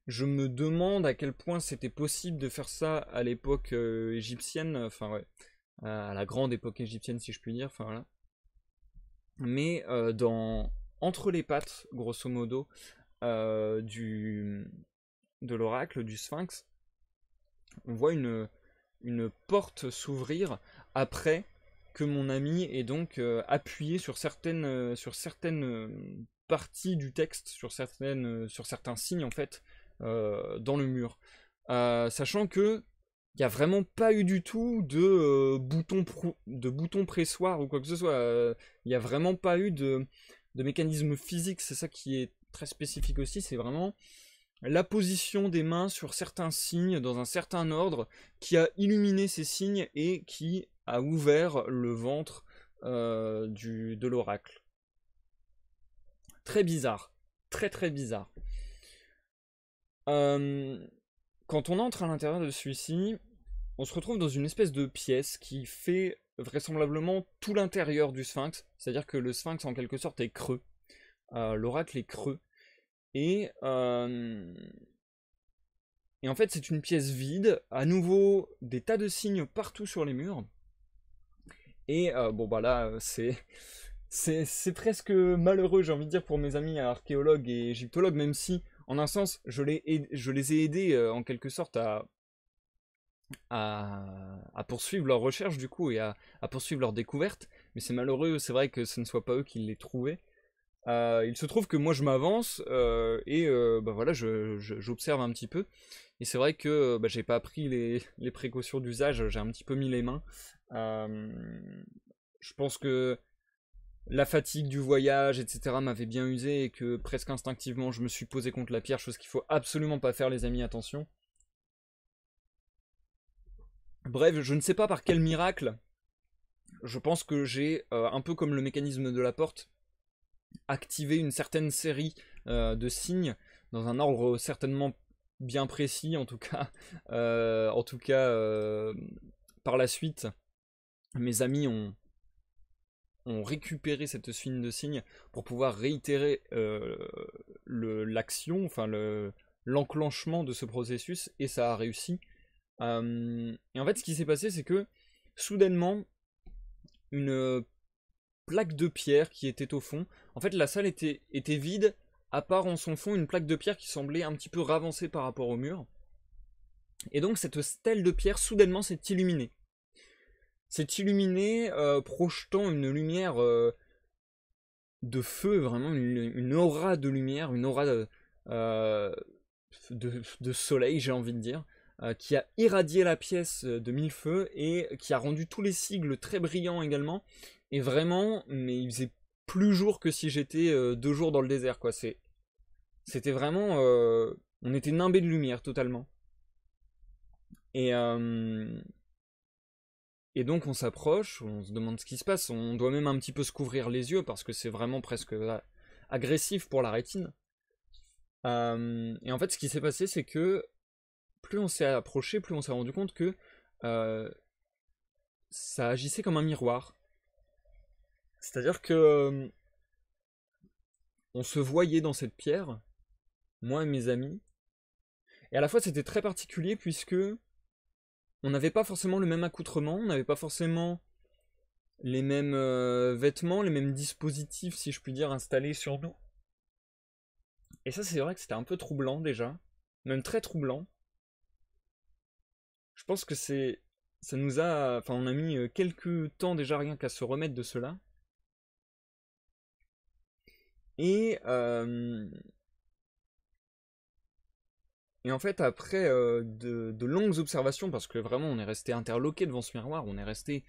je me demande à quel point c'était possible de faire ça à l'époque égyptienne, enfin ouais, à la grande époque égyptienne si je puis dire, enfin voilà. Mais entre les pattes, grosso modo, de l'oracle, du sphinx, on voit une porte s'ouvrir après que mon ami ait donc appuyé sur certaines parties du texte, sur certains signes en fait, dans le mur. Sachant que il n'y a vraiment pas eu du tout de bouton pressoir ou quoi que ce soit. Il n'y a vraiment pas eu de mécanisme physique. C'est ça qui est très spécifique aussi. C'est vraiment la position des mains sur certains signes dans un certain ordre qui a illuminé ces signes et qui a ouvert le ventre de l'oracle. Très bizarre. Très très bizarre. Quand on entre à l'intérieur de celui-ci, on se retrouve dans une espèce de pièce qui fait vraisemblablement tout l'intérieur du sphinx. C'est-à-dire que le sphinx en quelque sorte est creux. L'oracle est creux. Et en fait, c'est une pièce vide, à nouveau des tas de signes partout sur les murs. Et bon, bah là, c'est presque malheureux, j'ai envie de dire, pour mes amis archéologues et égyptologues, même si, en un sens, je les ai aidés en quelque sorte à poursuivre leur recherche, du coup, et à poursuivre leur découverte. Mais c'est malheureux, c'est vrai que ce ne soit pas eux qui l'aient trouvé. Il se trouve que moi je m'avance et bah voilà, j'observe un petit peu. Et c'est vrai que bah, j'ai pas pris les précautions d'usage, j'ai un petit peu mis les mains. Je pense que la fatigue du voyage, etc. m'avait bien usé et que presque instinctivement je me suis posé contre la pierre, chose qu'il faut absolument pas faire les amis, attention. Bref, je ne sais pas par quel miracle, je pense que j'ai, un peu comme le mécanisme de la porte, activé une certaine série de signes dans un ordre certainement bien précis, en tout cas, par la suite, mes amis ont récupéré cette suite de signes pour pouvoir réitérer l'action, enfin l'enclenchement de ce processus, et ça a réussi. Et en fait, ce qui s'est passé, c'est que soudainement, une plaque de pierre qui était au fond. En fait, la salle était vide, à part en son fond une plaque de pierre qui semblait un petit peu ravancée par rapport au mur. Et donc cette stèle de pierre soudainement s'est illuminée. S'est illuminée, projetant une lumière de feu, vraiment une aura de lumière, une aura de soleil, j'ai envie de dire, qui a irradié la pièce de mille feux et qui a rendu tous les sigles très brillants également. Et vraiment, mais il faisait plus jour que si j'étais 2 jours dans le désert, quoi. C'était vraiment, on était nimbé de lumière totalement. Et et donc on s'approche, on se demande ce qui se passe, on doit même un petit peu se couvrir les yeux parce que c'est vraiment presque agressif pour la rétine. Et en fait, ce qui s'est passé, c'est que plus on s'est approché, plus on s'est rendu compte que ça agissait comme un miroir. C'est-à-dire que on se voyait dans cette pierre, moi et mes amis, et à la fois c'était très particulier puisque on n'avait pas forcément le même accoutrement, on n'avait pas forcément les mêmes vêtements, les mêmes dispositifs, si je puis dire, installés sur nous. Et ça, c'est vrai que c'était un peu troublant déjà, même très troublant. Je pense que ça nous a, enfin, on a mis quelques temps déjà rien qu'à se remettre de cela. Et, euh, et en fait, après de longues observations, parce que vraiment on est resté interloqué devant ce miroir, on est resté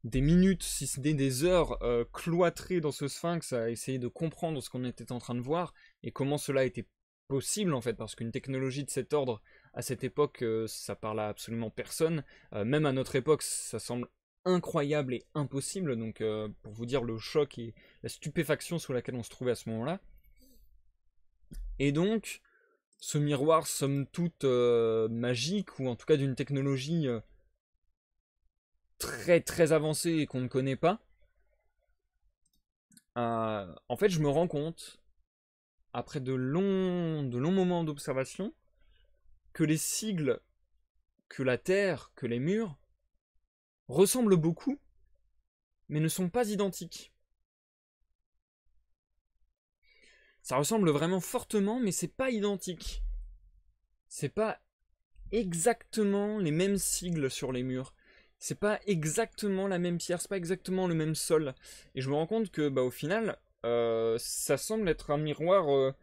des minutes, si ce n'est des heures, cloîtrés dans ce sphinx à essayer de comprendre ce qu'on était en train de voir et comment cela était possible en fait, parce qu'une technologie de cet ordre à cette époque, ça parle à absolument personne. Même à notre époque, ça semble incroyable et impossible. Donc, pour vous dire le choc et la stupéfaction sous laquelle on se trouvait à ce moment-là. Et donc, ce miroir, somme toute magique, ou en tout cas d'une technologie très très avancée et qu'on ne connaît pas, en fait, je me rends compte, après de longs moments d'observation, que les sigles, que la terre, que les murs ressemblent beaucoup, mais ne sont pas identiques. Ça ressemble vraiment fortement, mais c'est pas identique. C'est pas exactement les mêmes sigles sur les murs. C'est pas exactement la même pierre, c'est pas exactement le même sol. Et je me rends compte que, bah, au final, ça semble être un miroir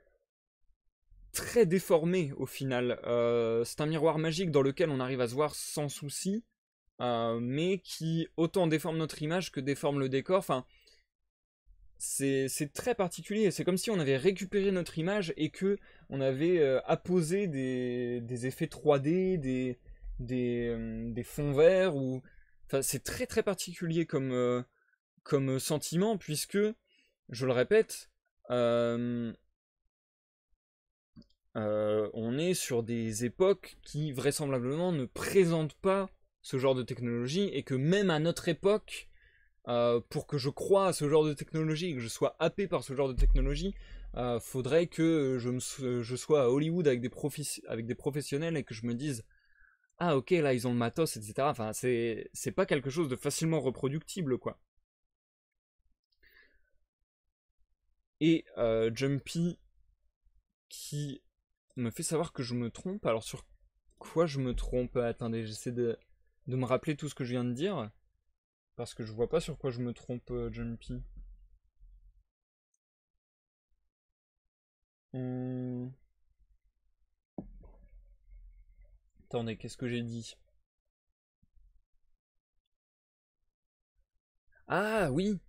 très déformé, au final. C'est un miroir magique dans lequel on arrive à se voir sans souci, mais qui autant déforme notre image que déforme le décor. Enfin, c'est très particulier. C'est comme si on avait récupéré notre image et que on avait apposé des effets 3D, des fonds verts. Ou... Enfin, c'est très très particulier comme sentiment, puisque, je le répète, on est sur des époques qui vraisemblablement ne présentent pas ce genre de technologie, et que même à notre époque, pour que je croie à ce genre de technologie et que je sois happé par ce genre de technologie, faudrait que je sois à Hollywood avec avec des professionnels et que je me dise ah ok là ils ont le matos, etc. Enfin c'est pas quelque chose de facilement reproductible quoi. Et Jumpy qui me fait savoir que je me trompe. Alors sur quoi je me trompe? Attendez, j'essaie de me rappeler tout ce que je viens de dire. Parce que je vois pas sur quoi je me trompe, Jumpy. Hum, Attendez, qu'est-ce que j'ai dit? Ah oui!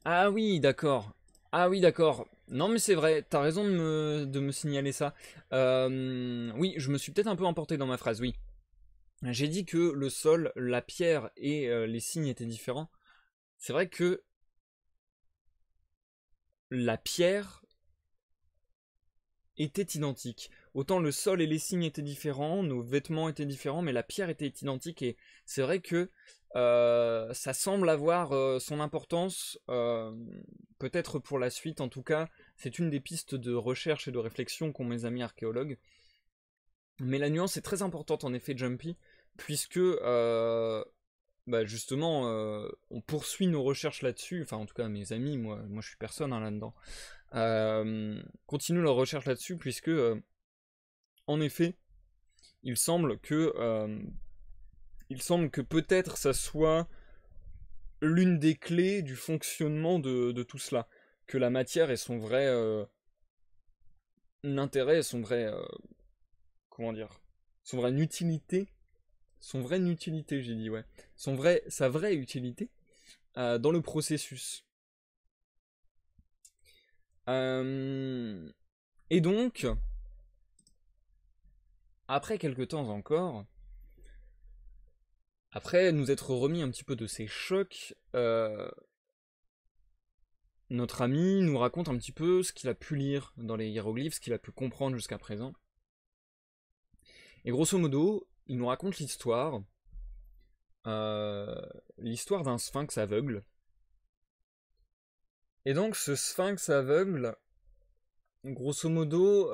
Ah oui, d'accord. Ah oui, d'accord. Non mais c'est vrai, t'as raison de me signaler ça. Oui, je me suis peut-être un peu emporté dans ma phrase, oui. J'ai dit que le sol, la pierre et les signes étaient différents. C'est vrai que la pierre était identique. Autant le sol et les signes étaient différents, nos vêtements étaient différents, mais la pierre était identique. Et c'est vrai que ça semble avoir son importance, peut-être pour la suite. En tout cas, c'est une des pistes de recherche et de réflexion qu'ont mes amis archéologues. Mais la nuance est très importante en effet, Jumpy, puisque bah justement, on poursuit nos recherches là-dessus. Enfin, en tout cas, mes amis, moi je suis personne hein, là-dedans. Continuent leurs recherches là-dessus, puisque en effet, il semble que, peut-être ça soit l'une des clés du fonctionnement de tout cela. Que la matière ait son vrai intérêt, son vrai. Comment dire? Son vraie utilité. Son vraie utilité, j'ai dit, ouais. Sa vraie utilité dans le processus. Et donc, après quelques temps encore, après nous être remis un petit peu de ces chocs, notre ami nous raconte un petit peu ce qu'il a pu lire dans les hiéroglyphes, ce qu'il a pu comprendre jusqu'à présent. Et grosso modo, il nous raconte l'histoire d'un sphinx aveugle. Et donc ce sphinx aveugle, grosso modo,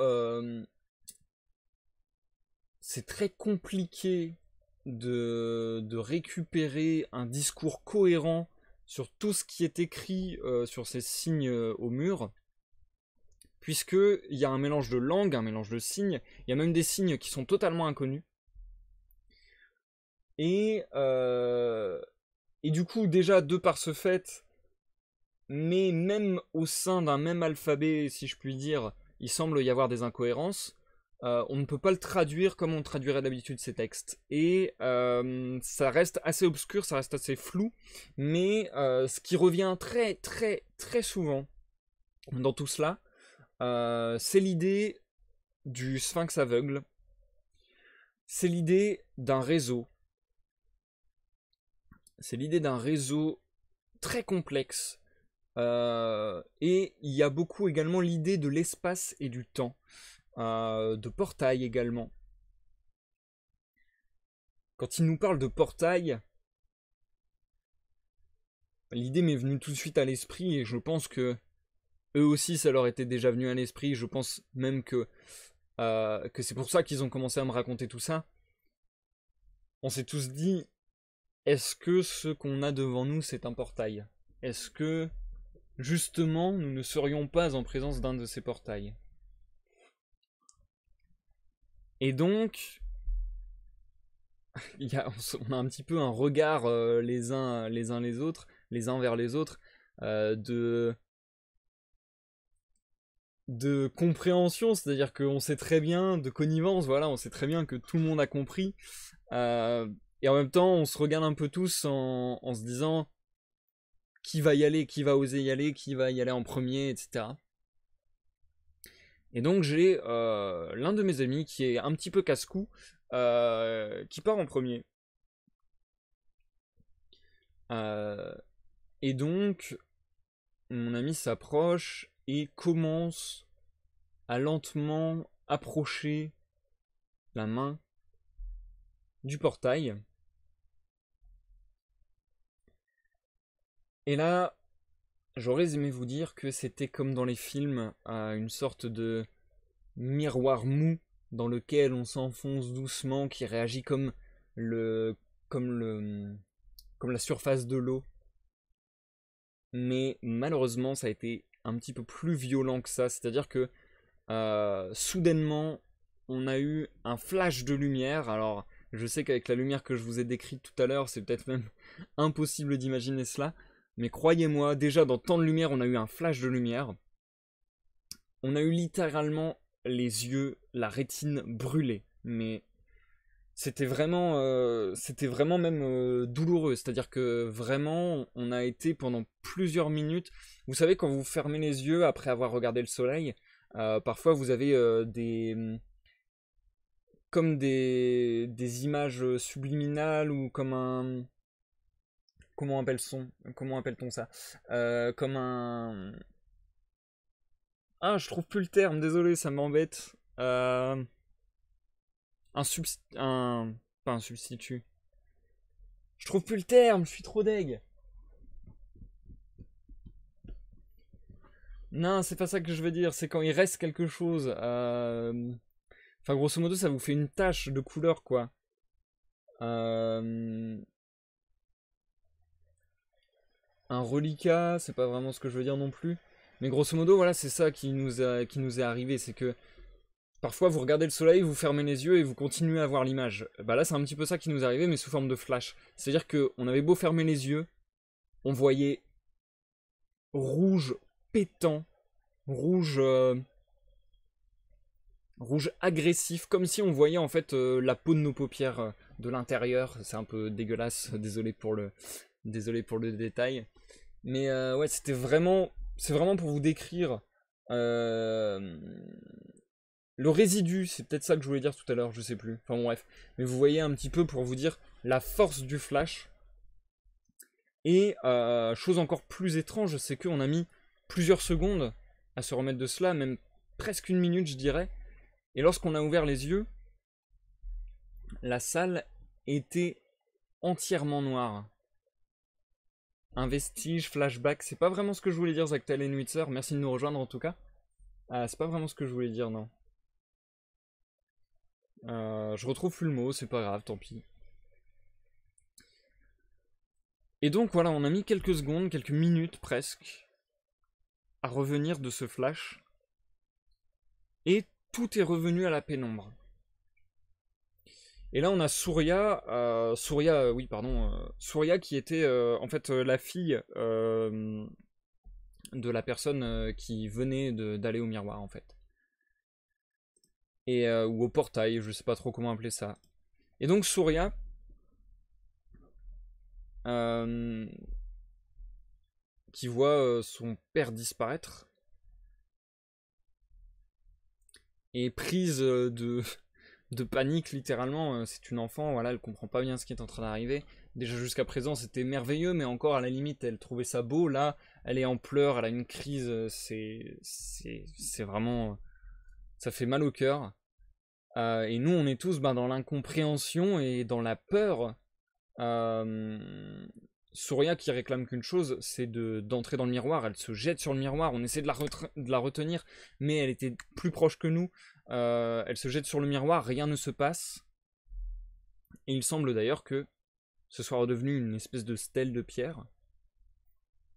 c'est très compliqué de récupérer un discours cohérent sur tout ce qui est écrit sur ces signes au mur, puisqu'il y a un mélange de langues, un mélange de signes, il y a même des signes qui sont totalement inconnus. Et du coup, déjà, de par ce fait, mais même au sein d'un même alphabet, si je puis dire, il semble y avoir des incohérences. On ne peut pas le traduire comme on traduirait d'habitude ces textes. Et ça reste assez obscur, ça reste assez flou, mais ce qui revient très très très souvent dans tout cela, c'est l'idée du sphinx aveugle, c'est l'idée d'un réseau. C'est l'idée d'un réseau très complexe. Et il y a beaucoup également l'idée de l'espace et du temps. De portail également. Quand il nous parle de portail, l'idée m'est venue tout de suite à l'esprit et je pense que eux aussi ça leur était déjà venu à l'esprit. Je pense même que c'est pour ça qu'ils ont commencé à me raconter tout ça. On s'est tous dit, est-ce que ce qu'on a devant nous c'est un portail? Est-ce que justement nous ne serions pas en présence d'un de ces portails? Et donc, on a un petit peu un regard les uns les autres, les uns vers les autres, de compréhension, c'est-à-dire qu'on sait très bien, de connivence, voilà, on sait très bien que tout le monde a compris, et en même temps on se regarde un peu tous en se disant qui va y aller, qui va oser y aller, qui va y aller en premier, etc. Et donc j'ai l'un de mes amis qui est un petit peu casse-cou, qui part en premier. Et donc mon ami s'approche et commence à lentement approcher la main du portail. Et là, j'aurais aimé vous dire que c'était comme dans les films, une sorte de miroir mou dans lequel on s'enfonce doucement, qui réagit comme la surface de l'eau. Mais malheureusement, ça a été un petit peu plus violent que ça. C'est-à-dire que soudainement, on a eu un flash de lumière. Alors, je sais qu'avec la lumière que je vous ai décrite tout à l'heure, c'est peut-être même impossible d'imaginer cela. Mais croyez-moi, déjà dans tant de lumière, on a eu un flash de lumière. On a eu littéralement les yeux, la rétine brûlée. Mais c'était vraiment même douloureux. C'est-à-dire que vraiment, on a été pendant plusieurs minutes. Vous savez, quand vous fermez les yeux après avoir regardé le soleil, parfois vous avez comme des images subliminales ou comme un... Comment appelle-t-on ça? Comme un... Ah, je trouve plus le terme, désolé, ça m'embête. Pas un substitut. Je trouve plus le terme, je suis trop deg. Non, c'est pas ça que je veux dire, c'est quand il reste quelque chose. Enfin, grosso modo, ça vous fait une tache de couleur, quoi. Un reliquat, c'est pas vraiment ce que je veux dire non plus. Mais grosso modo, voilà, c'est ça qui nous est arrivé, c'est que parfois vous regardez le soleil, vous fermez les yeux et vous continuez à voir l'image. Bah là, c'est un petit peu ça qui nous est arrivé, mais sous forme de flash. C'est-à-dire qu'on avait beau fermer les yeux, on voyait rouge pétant, rouge, rouge agressif, comme si on voyait en fait la peau de nos paupières de l'intérieur. C'est un peu dégueulasse, désolé pour le détail. Mais ouais, c'est vraiment pour vous décrire le résidu, c'est peut-être ça que je voulais dire tout à l'heure, je sais plus. Enfin bon, bref. Mais vous voyez un petit peu pour vous dire la force du flash. Et chose encore plus étrange, c'est qu'on a mis plusieurs secondes à se remettre de cela, même presque une minute je dirais. Et lorsqu'on a ouvert les yeux, la salle était entièrement noire. Un vestige, flashback, c'est pas vraiment ce que je voulais dire Zactel et Nuitzer, merci de nous rejoindre en tout cas. C'est pas vraiment ce que je voulais dire, non. Je retrouve plus le mot, c'est pas grave, tant pis. Et donc voilà, on a mis quelques secondes, quelques minutes presque, à revenir de ce flash. Et tout est revenu à la pénombre. Et là on a Surya, Surya qui était en fait la fille de la personne qui venait d'aller au miroir en fait. Et, ou au portail, je sais pas trop comment appeler ça. Et donc Surya, qui voit son père disparaître, est prise de panique littéralement. C'est une enfant, voilà, elle comprend pas bien ce qui est en train d'arriver. Déjà jusqu'à présent c'était merveilleux, mais encore à la limite elle trouvait ça beau. Là elle est en pleurs, elle a une crise, c'est vraiment, ça fait mal au cœur. Et nous on est tous dans l'incompréhension et dans la peur. Surya qui réclame qu'une chose, c'est d'entrer dans le miroir. Elle se jette sur le miroir, on essaie de la retenir, mais elle était plus proche que nous. Elle se jette sur le miroir, rien ne se passe. Et il semble d'ailleurs que ce soit redevenu une espèce de stèle de pierre.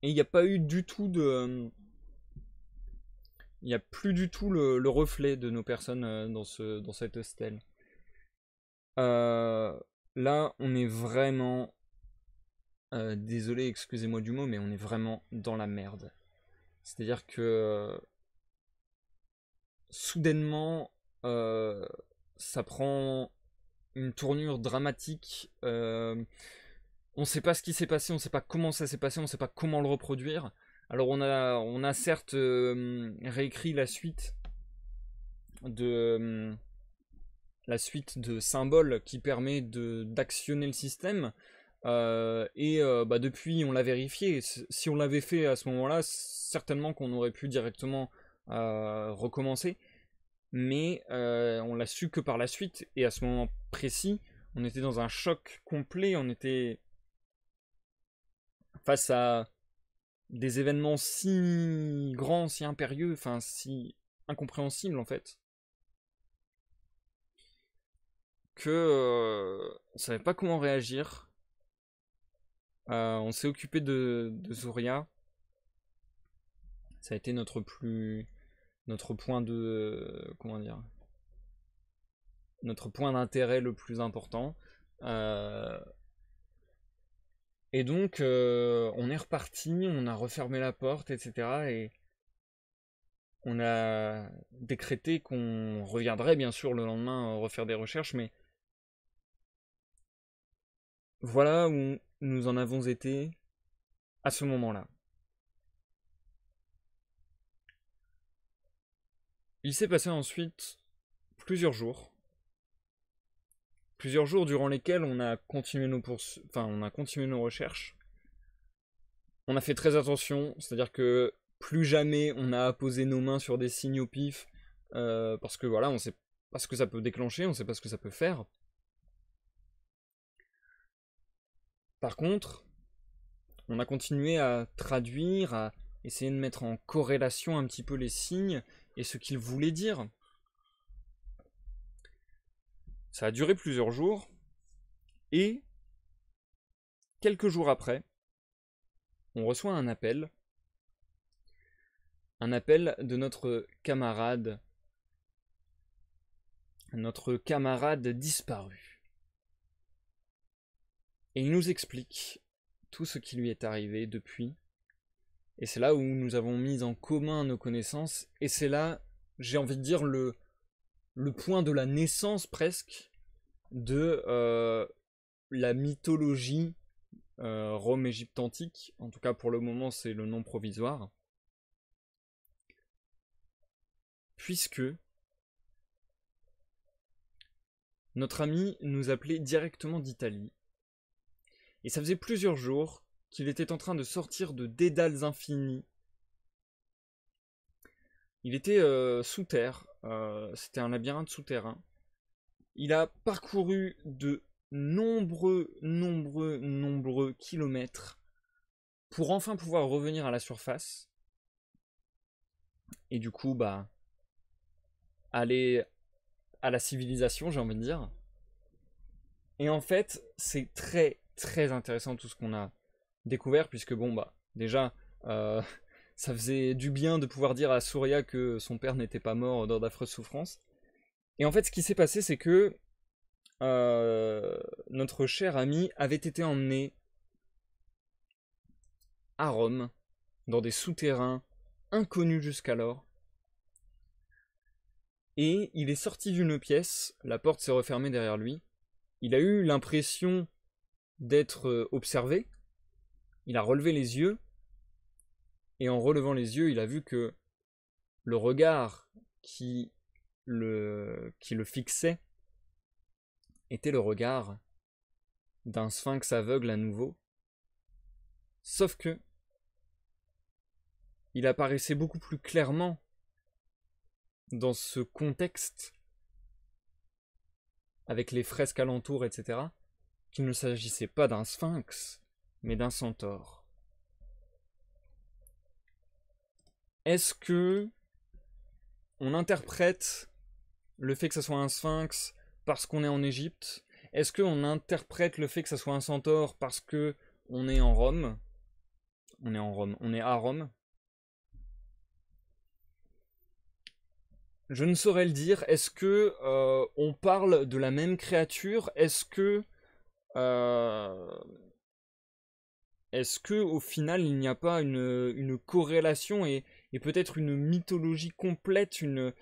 Et il n'y a pas eu du tout de... Il n'y a plus du tout le reflet de nos personnes dans cette stèle. Là, on est vraiment... désolé, excusez-moi du mot, mais on est vraiment dans la merde. C'est-à-dire que... soudainement, ça prend une tournure dramatique. On ne sait pas ce qui s'est passé, on ne sait pas comment ça s'est passé, on ne sait pas comment le reproduire. Alors on a certes réécrit la suite de symboles qui permet d'actionner le système. Depuis on l'a vérifié. Si on l'avait fait à ce moment-là, certainement qu'on aurait pu directement recommencer. Mais on l'a su que par la suite. Et à ce moment précis, on était dans un choc complet. On était face à des événements si grands, si impérieux, enfin si incompréhensibles en fait, que on savait pas comment réagir. On s'est occupé de Zoria. Ça a été notre point de comment dire, notre point d'intérêt le plus important. Et donc, on est reparti, on a refermé la porte, etc. Et on a décrété qu'on reviendrait bien sûr le lendemain refaire des recherches, mais voilà où nous en avons été à ce moment-là. Il s'est passé ensuite plusieurs jours durant lesquels on a continué nos recherches. On a fait très attention, c'est-à-dire que plus jamais on a posé nos mains sur des signes au pif, parce que voilà, on sait pas ce que ça peut déclencher, on sait pas ce que ça peut faire. Par contre, on a continué à traduire, à essayer de mettre en corrélation un petit peu les signes et ce qu'ils voulaient dire. Ça a duré plusieurs jours, et quelques jours après, on reçoit un appel de notre camarade disparu. Et il nous explique tout ce qui lui est arrivé depuis. Et c'est là où nous avons mis en commun nos connaissances. Et c'est là, j'ai envie de dire, le point de la naissance presque de la mythologie Rome-Égypte antique. En tout cas, pour le moment, c'est le nom provisoire. Puisque notre ami nous appelait directement d'Italie. Et ça faisait plusieurs jours qu'il était en train de sortir de dédales infinis. Il était sous terre, c'était un labyrinthe souterrain. Il a parcouru de nombreux kilomètres pour enfin pouvoir revenir à la surface. Et du coup, aller à la civilisation, j'ai envie de dire. Et en fait, c'est très intéressant tout ce qu'on a découvert, puisque bon, bah, déjà, euh, ça faisait du bien de pouvoir dire à Surya que son père n'était pas mort dans d'affreuses souffrances. Et en fait, ce qui s'est passé, c'est que notre cher ami avait été emmené à Rome, dans des souterrains inconnus jusqu'alors, et il est sorti d'une pièce, la porte s'est refermée derrière lui, il a eu l'impression d'être observé, il a relevé les yeux, et en relevant les yeux, il a vu que le regard qui le fixait était le regard d'un sphinx aveugle à nouveau, sauf que il apparaissait beaucoup plus clairement dans ce contexte, avec les fresques alentours, etc., qu'il ne s'agissait pas d'un sphinx, mais d'un centaure. Est-ce que on interprète le fait que ça soit un sphinx parce qu'on est en Égypte? Est-ce qu'on interprète le fait que ça soit un centaure parce que on est en Rome? On est à Rome. Je ne saurais le dire. Est-ce que on parle de la même créature? Est-ce que au final il n'y a pas une corrélation et peut-être une mythologie complète, une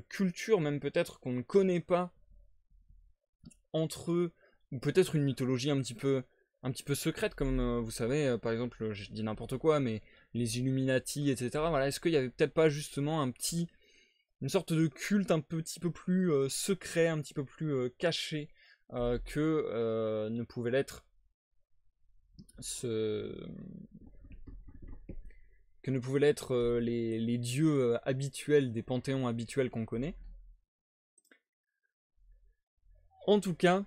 culture même peut-être qu'on ne connaît pas entre eux, ou peut-être une mythologie un petit peu secrète, comme vous savez, par exemple, je dis n'importe quoi, mais les Illuminati, etc. Voilà, est-ce qu'il y avait peut-être pas justement une sorte de culte un petit peu plus secret, un petit peu plus caché ne pouvait l'être que ne pouvaient l'être les dieux habituels des panthéons habituels qu'on connaît. En tout cas,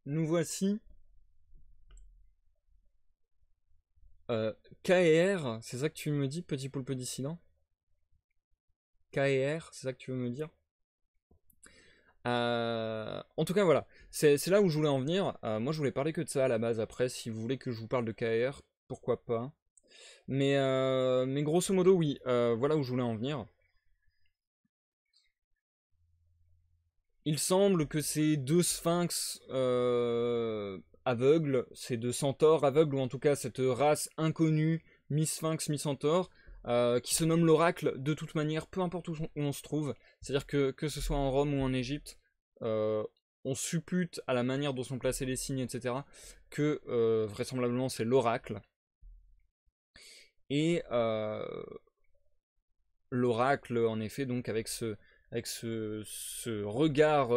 nous voici K et R, c'est ça que tu me dis, petit poulpe dissident? K et R, c'est ça que tu veux me dire? En tout cas, voilà, c'est là où je voulais en venir. Moi, je voulais parler que de ça à la base. Après, si vous voulez que je vous parle de KR, pourquoi pas. Mais grosso modo, oui, voilà où je voulais en venir. Il semble que ces deux sphinx aveugles, ces deux centaures aveugles, ou en tout cas cette race inconnue, mi-sphinx, mi-centaure, qui se nomme l'oracle, de toute manière, peu importe où on se trouve, c'est-à-dire que ce soit en Rome ou en Égypte, on suppute à la manière dont sont placés les signes, etc., que vraisemblablement c'est l'oracle. Et l'oracle, en effet, donc avec ce regard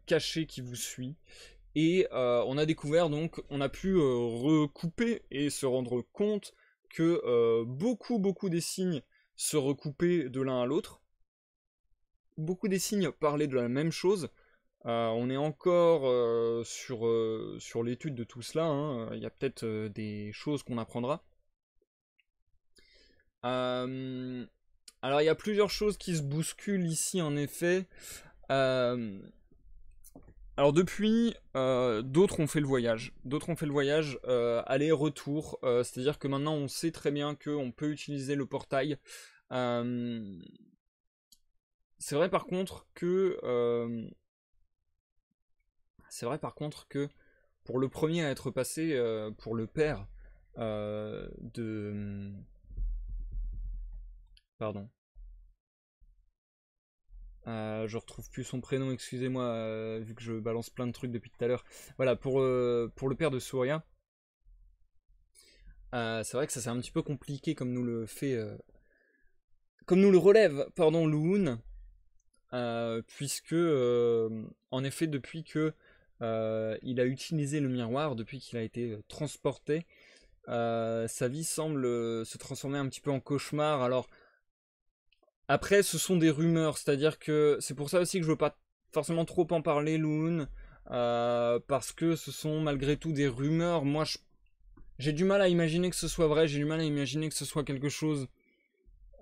caché qui vous suit. Et on a découvert, donc, on a pu recouper et se rendre compte que beaucoup des signes se recoupaient de l'un à l'autre. Beaucoup des signes parlaient de la même chose. On est encore sur l'étude de tout cela, hein. Il y a peut-être des choses qu'on apprendra. Alors il y a plusieurs choses qui se bousculent ici en effet. Alors depuis, d'autres ont fait le voyage. Aller-retour. C'est-à-dire que maintenant on sait très bien qu'on peut utiliser le portail. C'est vrai par contre que pour le premier à être passé, pour le père de... Pardon. Je retrouve plus son prénom, excusez-moi, vu que je balance plein de trucs depuis tout à l'heure. Voilà, pour le père de Surya, c'est vrai que ça c'est un petit peu compliqué comme nous le fait... comme nous le relève, pardon, Louhoun, puisque, en effet, depuis que il a utilisé le miroir, depuis qu'il a été transporté, sa vie semble se transformer un petit peu en cauchemar. Alors, après, ce sont des rumeurs, c'est-à-dire que c'est pour ça aussi que je veux pas forcément trop en parler, Loon, parce que ce sont malgré tout des rumeurs. Moi, j'ai du mal à imaginer que ce soit vrai, j'ai du mal à imaginer que ce soit quelque chose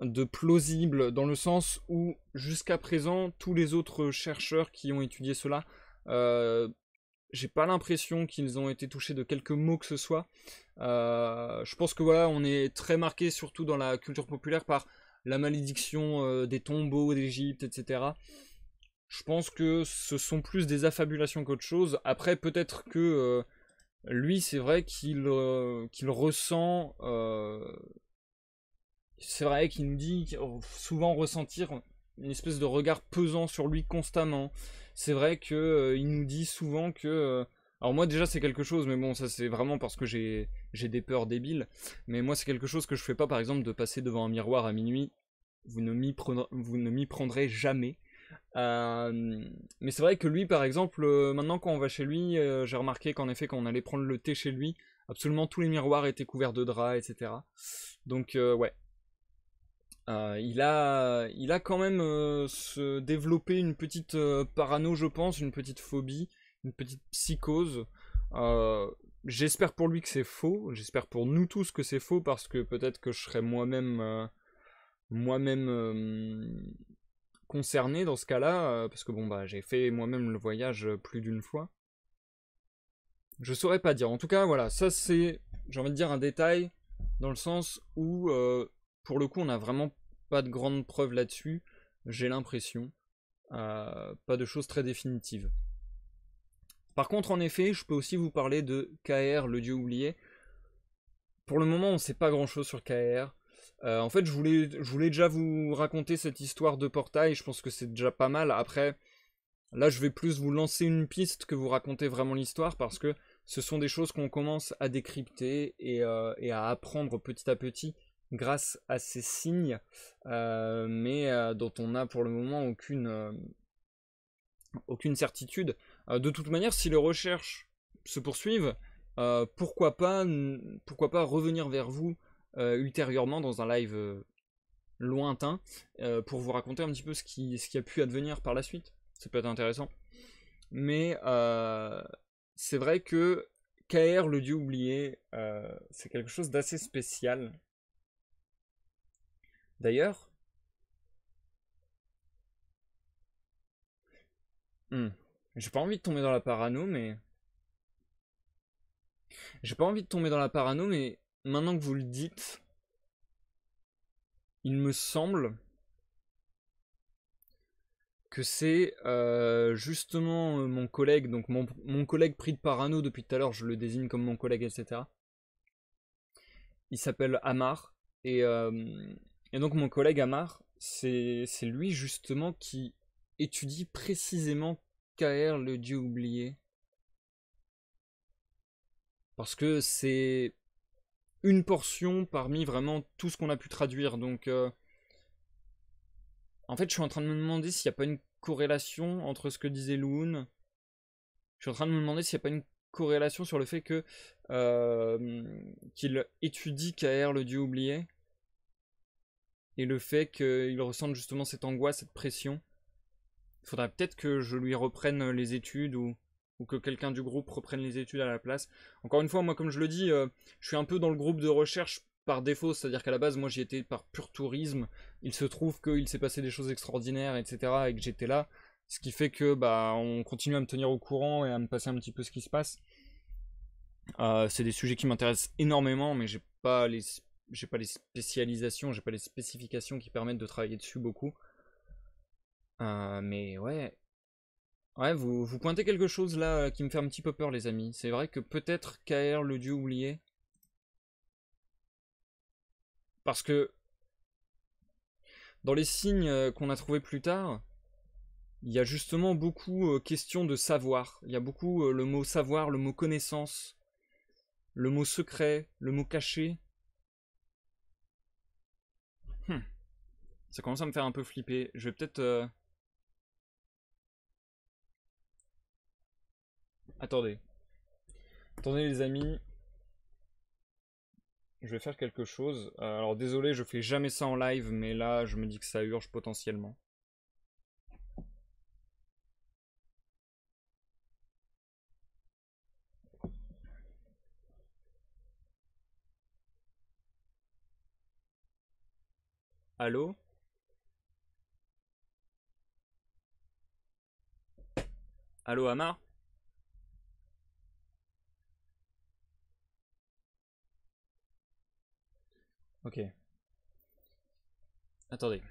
de plausible, dans le sens où jusqu'à présent, tous les autres chercheurs qui ont étudié cela, j'ai pas l'impression qu'ils ont été touchés de quelques mots que ce soit. Je pense que voilà, on est très marqué, surtout dans la culture populaire, par la malédiction des tombeaux d'Égypte, etc. Je pense que ce sont plus des affabulations qu'autre chose. Après, peut-être que lui, c'est vrai qu'il ressent. C'est vrai qu'il nous dit souvent ressentir une espèce de regard pesant sur lui constamment. C'est vrai que il nous dit souvent que. Alors moi déjà c'est quelque chose, mais bon ça c'est vraiment parce que j'ai des peurs débiles. Mais moi c'est quelque chose que je fais pas, par exemple de passer devant un miroir à minuit. Vous ne m'y prendrez jamais. Mais c'est vrai que lui, par exemple, maintenant quand on va chez lui, j'ai remarqué qu'en effet, quand on allait prendre le thé chez lui, absolument tous les miroirs étaient couverts de draps, etc. Donc, ouais. Il a quand même se développé une petite parano, je pense, une petite phobie, une petite psychose. J'espère pour lui que c'est faux, j'espère pour nous tous que c'est faux, parce que peut-être que je serais moi-même concerné dans ce cas-là, parce que bon bah j'ai fait moi-même le voyage plus d'une fois. Je saurais pas dire. En tout cas, voilà, ça c'est, j'ai envie de dire, un détail dans le sens où, pour le coup, on n'a vraiment pas de grandes preuves là-dessus. J'ai l'impression, pas de choses très définitives. Par contre, en effet, je peux aussi vous parler de KR, le dieu oublié. Pour le moment, on ne sait pas grand-chose sur KR. En fait, je voulais déjà vous raconter cette histoire de portail. Je pense que c'est déjà pas mal. Après, là, je vais plus vous lancer une piste que vous raconter vraiment l'histoire, parce que ce sont des choses qu'on commence à décrypter et à apprendre petit à petit grâce à ces signes, mais dont on n'a pour le moment aucune certitude. De toute manière, si les recherches se poursuivent, pourquoi pas revenir vers vous ultérieurement dans un live lointain, pour vous raconter un petit peu ce qui a pu advenir par la suite. Ça peut être intéressant. Mais c'est vrai que KR, le dieu oublié, c'est quelque chose d'assez spécial. D'ailleurs, j'ai pas envie de tomber dans la parano, mais maintenant que vous le dites, il me semble que c'est justement mon collègue, donc mon collègue pris de parano depuis tout à l'heure, je le désigne comme mon collègue, etc. Il s'appelle Amar, et, et donc mon collègue Amar, c'est lui justement qui étudie précisément KR, le dieu oublié. Parce que c'est une portion parmi vraiment tout ce qu'on a pu traduire. Donc, en fait, je suis en train de me demander s'il n'y a pas une corrélation entre ce que disait Loon. Je suis en train de me demander s'il n'y a pas une corrélation sur le fait que qu'il étudie KR, le dieu oublié, et le fait qu'il ressente justement cette angoisse, cette pression. Il faudrait peut-être que je lui reprenne les études, ou que quelqu'un du groupe reprenne les études à la place. Encore une fois, moi, comme je le dis, je suis un peu dans le groupe de recherche par défaut, c'est-à-dire qu'à la base, moi, j'y étais par pur tourisme. Il se trouve qu'il s'est passé des choses extraordinaires, etc., et que j'étais là, ce qui fait que bah, on continue à me tenir au courant et à me passer un petit peu ce qui se passe. C'est des sujets qui m'intéressent énormément, mais j'ai pas les spécialisations, j'ai pas les spécifications qui permettent de travailler dessus beaucoup. Mais ouais, ouais, vous pointez quelque chose là qui me fait un petit peu peur, les amis. C'est vrai que peut-être KR, le dieu oublié. Parce que dans les signes qu'on a trouvés plus tard, il y a justement beaucoup question de savoir. Il y a beaucoup le mot savoir, le mot connaissance, le mot secret, le mot caché. Hmm. Ça commence à me faire un peu flipper. Je vais peut-être... Attendez. Attendez les amis. Je vais faire quelque chose. Alors désolé, je fais jamais ça en live, mais là je me dis que ça urge potentiellement. Allô? Allô, Amar? Ok. Attendez.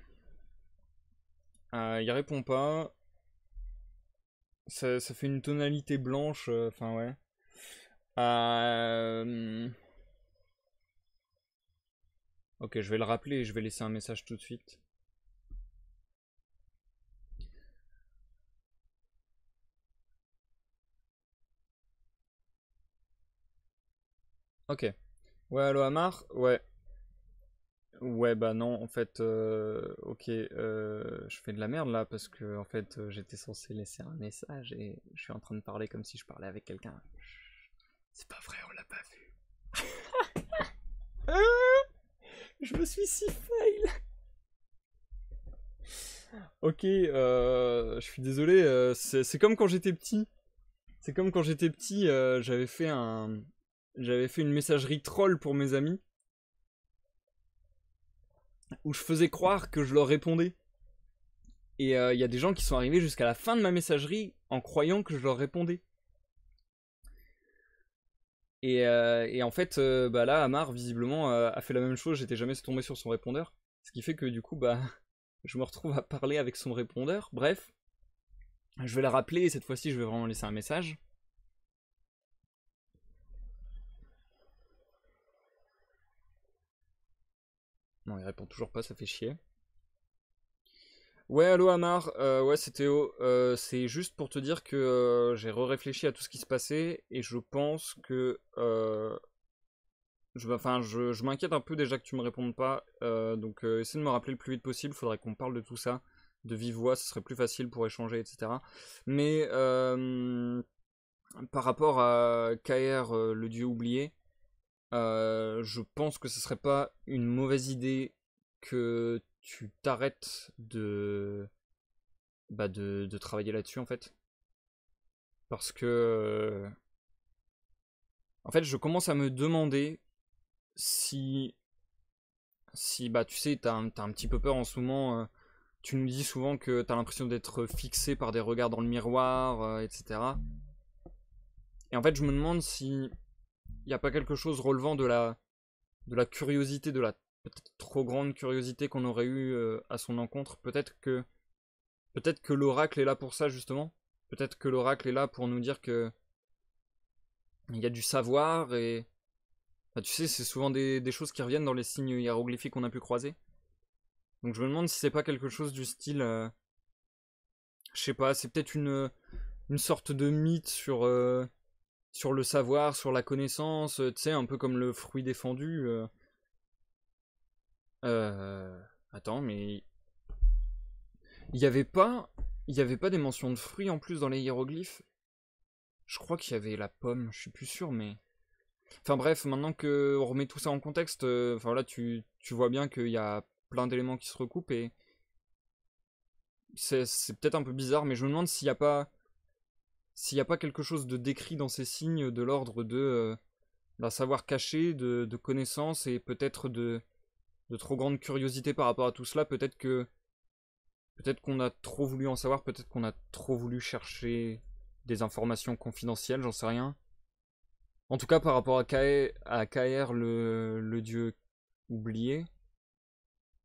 Il répond pas. Ça fait une tonalité blanche. Enfin, ouais. Euh... Ok, je vais le rappeler et je vais laisser un message tout de suite. Ok. Ouais, allô, Amar? Ouais. Ouais, bah non, en fait, ok, je fais de la merde là parce que en fait, j'étais censé laisser un message et je suis en train de parler comme si je parlais avec quelqu'un. C'est pas vrai, on l'a pas vu. Je me suis si fail. Ok, je suis désolé, c'est comme quand j'étais petit. C'est comme quand j'étais petit, j'avais fait une messagerie troll pour mes amis où je faisais croire que je leur répondais. Et il y a des gens qui sont arrivés jusqu'à la fin de ma messagerie en croyant que je leur répondais. Et en fait, bah là, Amar, visiblement, a fait la même chose. J'étais jamais tombé sur son répondeur. Ce qui fait que du coup, bah, je me retrouve à parler avec son répondeur. Bref, je vais la rappeler et cette fois-ci, je vais vraiment laisser un message. Non, il répond toujours pas, ça fait chier. Ouais, allô Amar, ouais, c'est Théo. C'est juste pour te dire que j'ai réfléchi à tout ce qui se passait et je pense que je m'inquiète un peu déjà que tu me répondes pas, donc essaie de me rappeler le plus vite possible, faudrait qu'on parle de tout ça, de vive voix, ce serait plus facile pour échanger, etc. Mais par rapport à KR, le dieu oublié, je pense que ce serait pas une mauvaise idée que tu t'arrêtes de travailler là-dessus en fait. Parce que en fait je commence à me demander si bah tu sais, t'as un petit peu peur en ce moment. Tu nous dis souvent que t'as l'impression d'être fixé par des regards dans le miroir, etc. Et en fait, je me demande si y a pas quelque chose relevant de la curiosité, de la peut-être trop grande curiosité qu'on aurait eu à son encontre. Peut-être que l'oracle est là pour ça justement. Peut-être que l'oracle est là pour nous dire que il y a du savoir et bah, tu sais, c'est souvent des choses qui reviennent dans les signes hiéroglyphiques qu'on a pu croiser. Donc je me demande si c'est pas quelque chose du style, je sais pas, c'est peut-être une sorte de mythe sur le savoir, sur la connaissance, tu sais, un peu comme le fruit défendu. Euh, Attends, mais il y avait pas, il y avait pas des mentions de fruits en plus dans les hiéroglyphes. Je crois qu'il y avait la pomme, je suis plus sûr, mais enfin bref, maintenant que on remet tout ça en contexte, enfin là tu vois bien qu'il y a plein d'éléments qui se recoupent et c'est peut-être un peu bizarre, mais je me demande s'il y a pas quelque chose de décrit dans ces signes de l'ordre de d'un savoir caché, de connaissances et peut-être de trop grande curiosité par rapport à tout cela. Peut-être qu'on a trop voulu en savoir, peut-être qu'on a trop voulu chercher des informations confidentielles, j'en sais rien. En tout cas, par rapport à KR, le dieu oublié,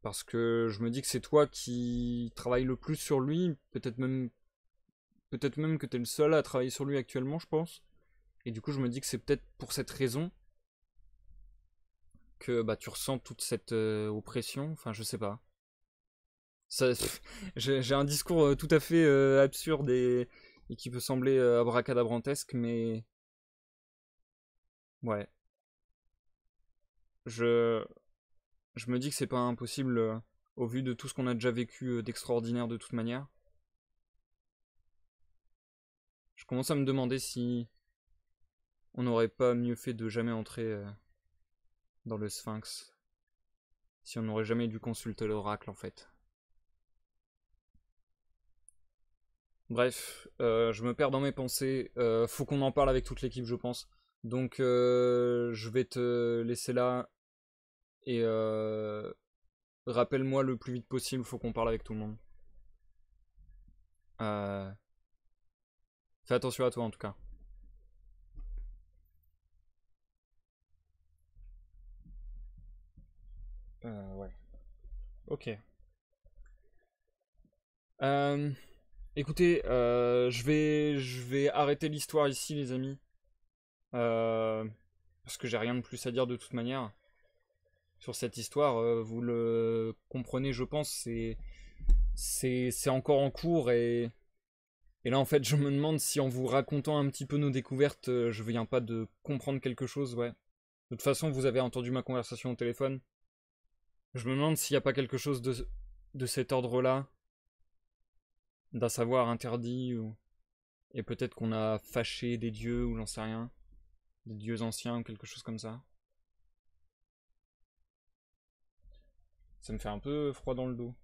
parce que je me dis que c'est toi qui travailles le plus sur lui, peut-être même que t'es le seul à travailler sur lui actuellement, je pense. Et du coup, je me dis que c'est peut-être pour cette raison que bah, tu ressens toute cette oppression. Enfin, je sais pas. Ça, j'ai un discours tout à fait absurde et qui peut sembler abracadabrantesque, mais ouais. Je, je me dis que c'est pas impossible au vu de tout ce qu'on a déjà vécu d'extraordinaire de toute manière. Je commence à me demander si on n'aurait pas mieux fait de jamais entrer dans le Sphinx. Si on n'aurait jamais dû consulter l'oracle en fait. Bref, je me perds dans mes pensées. Faut qu'on en parle avec toute l'équipe, je pense. Donc, je vais te laisser là et rappelle-moi le plus vite possible, faut qu'on parle avec tout le monde. Fais attention à toi en tout cas. Ouais. Ok. Écoutez, je vais arrêter l'histoire ici, les amis. Parce que j'ai rien de plus à dire de toute manière. Sur cette histoire, vous le comprenez, je pense, c'est encore en cours et là en fait je me demande si en vous racontant un petit peu nos découvertes, je viens pas de comprendre quelque chose, ouais. De toute façon, vous avez entendu ma conversation au téléphone. Je me demande s'il n'y a pas quelque chose de cet ordre-là, d'un savoir interdit, et peut-être qu'on a fâché des dieux, ou j'en sais rien, des dieux anciens, ou quelque chose comme ça. Ça me fait un peu froid dans le dos.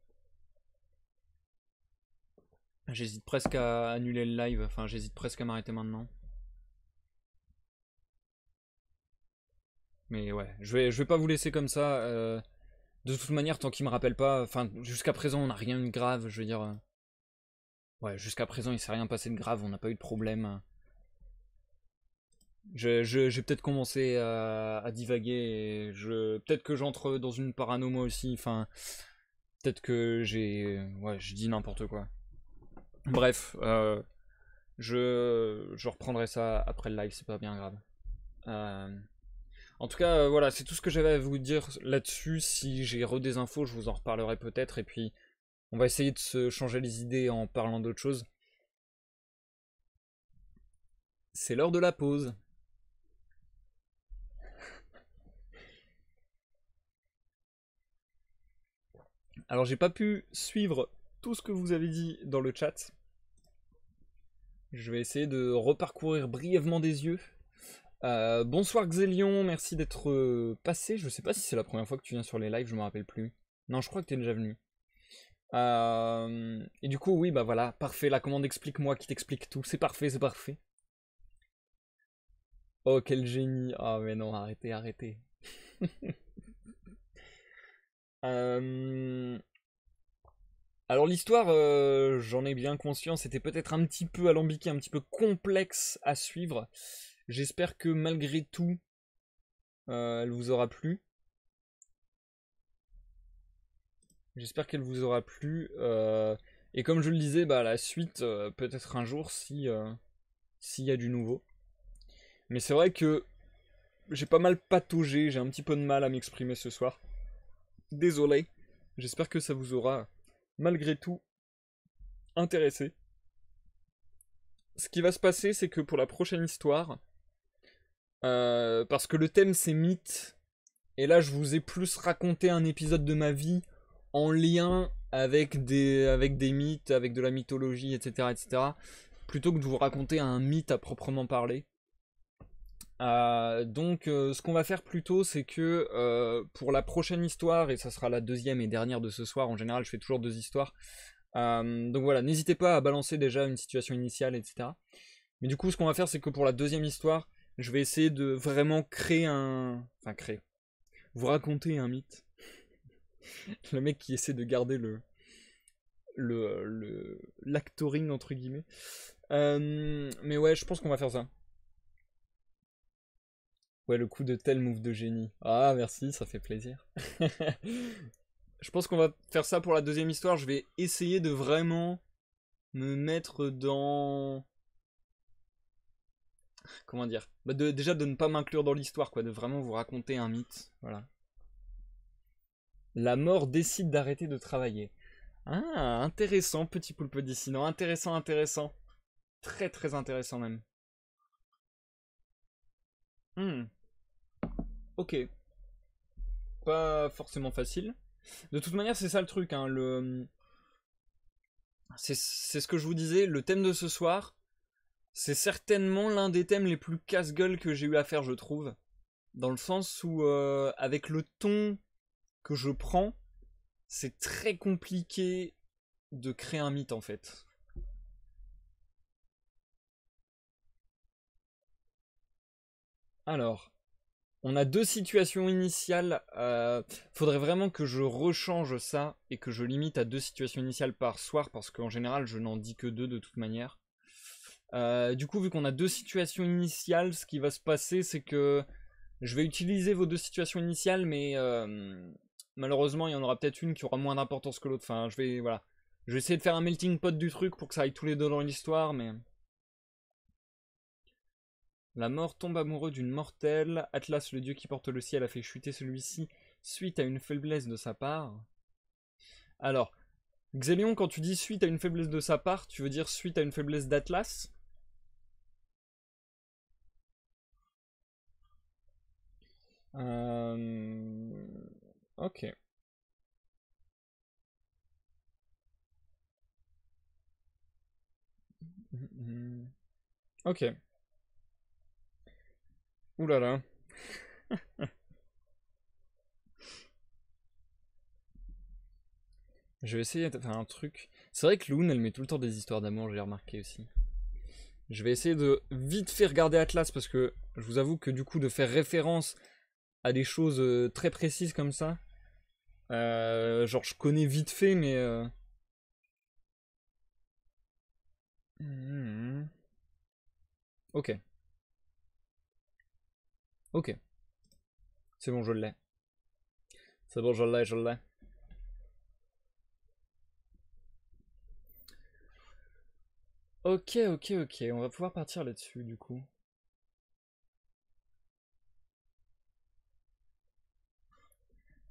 J'hésite presque à annuler le live, enfin j'hésite presque à m'arrêter maintenant. Mais ouais, je vais pas vous laisser comme ça. De toute manière, tant qu'il me rappelle pas, enfin jusqu'à présent on n'a rien eu de grave, je veux dire. Ouais, jusqu'à présent il s'est rien passé de grave, on n'a pas eu de problème. J'ai peut-être commencé à divaguer et peut-être que j'entre dans une parano moi aussi, enfin peut-être que ouais, je dis n'importe quoi. Bref, je reprendrai ça après le live, c'est pas bien grave. En tout cas, voilà, c'est tout ce que j'avais à vous dire là-dessus. Si j'ai des infos, je vous en reparlerai peut-être. Et puis, on va essayer de se changer les idées en parlant d'autre chose. C'est l'heure de la pause. Alors, j'ai pas pu suivre tout ce que vous avez dit dans le chat. Je vais essayer de reparcourir brièvement des yeux. Bonsoir Xélion, merci d'être passé. Je sais pas si c'est la première fois que tu viens sur les lives, je me rappelle plus. Non, je crois que tu es déjà venu. Et du coup, oui, bah voilà, parfait. La commande explique-moi qui t'explique tout. C'est parfait, c'est parfait. Oh, quel génie. Ah, mais non, arrêtez, arrêtez. Euh, Alors, l'histoire, j'en ai bien conscience, c'était peut-être un petit peu alambiqué, un petit peu complexe à suivre. J'espère que malgré tout, elle vous aura plu. J'espère qu'elle vous aura plu. Et comme je le disais, bah, la suite, peut-être un jour, s'il y a du nouveau. Mais c'est vrai que j'ai pas mal pataugé, j'ai un petit peu de mal à m'exprimer ce soir. Désolé. J'espère que ça vous aura, malgré tout, intéressé. Ce qui va se passer, c'est que pour la prochaine histoire, parce que le thème c'est mythe, et là je vous ai plus raconté un épisode de ma vie en lien avec des mythes, avec de la mythologie, etc., etc., plutôt que de vous raconter un mythe à proprement parler. Donc ce qu'on va faire plutôt, c'est que pour la prochaine histoire, et ça sera la deuxième et dernière de ce soir, en général je fais toujours 2 histoires, donc voilà, n'hésitez pas à balancer déjà une situation initiale, etc. Mais du coup ce qu'on va faire, c'est que pour la deuxième histoire, je vais essayer de vraiment créer, vous raconter un mythe. Le mec qui essaie de garder l'actoring entre guillemets. Mais ouais, je pense qu'on va faire ça. Ouais, le coup de tel move de génie. Ah, merci, ça fait plaisir. Je pense qu'on va faire ça pour la deuxième histoire. Je vais essayer de vraiment me mettre dans... Comment dire, bah déjà de ne pas m'inclure dans l'histoire, quoi. De vraiment vous raconter un mythe. Voilà. La mort décide d'arrêter de travailler. Ah, intéressant, petit poulpe dissident. Intéressant, intéressant. Très, très intéressant même. Hmm, ok. Pas forcément facile. De toute manière, c'est ça le truc, hein. C'est ce que je vous disais, le thème de ce soir, c'est certainement l'un des thèmes les plus casse-gueule que j'ai eu à faire, je trouve. Dans le sens où, avec le ton que je prends, c'est très compliqué de créer un mythe en fait. Alors, On a deux situations initiales. Faudrait vraiment que je rechange ça et que je limite à deux situations initiales par soir parce qu'en général je n'en dis que deux de toute manière. Du coup, vu qu'on a deux situations initiales, ce qui va se passer, c'est que je vais utiliser vos deux situations initiales, mais malheureusement, il y en aura peut-être une qui aura moins d'importance que l'autre. Enfin, voilà. Je vais essayer de faire un melting pot du truc pour que ça aille tous les deux dans l'histoire, mais... La mort tombe amoureux d'une mortelle. Atlas, le dieu qui porte le ciel, a fait chuter celui-ci suite à une faiblesse de sa part. Alors, Xélion, quand tu dis suite à une faiblesse de sa part, tu veux dire suite à une faiblesse d'Atlas? Ok. Ok. Ouh là là. Je vais essayer de faire un truc. C'est vrai que Loon, elle met tout le temps des histoires d'amour, j'ai remarqué aussi. Je vais essayer de vite fait regarder Atlas parce que je vous avoue que du coup de faire référence à des choses très précises comme ça, genre je connais vite fait mais... Ok. Ok. C'est bon, je l'ai. C'est bon, je l'ai, je l'ai. Ok, ok, ok. On va pouvoir partir là-dessus, du coup.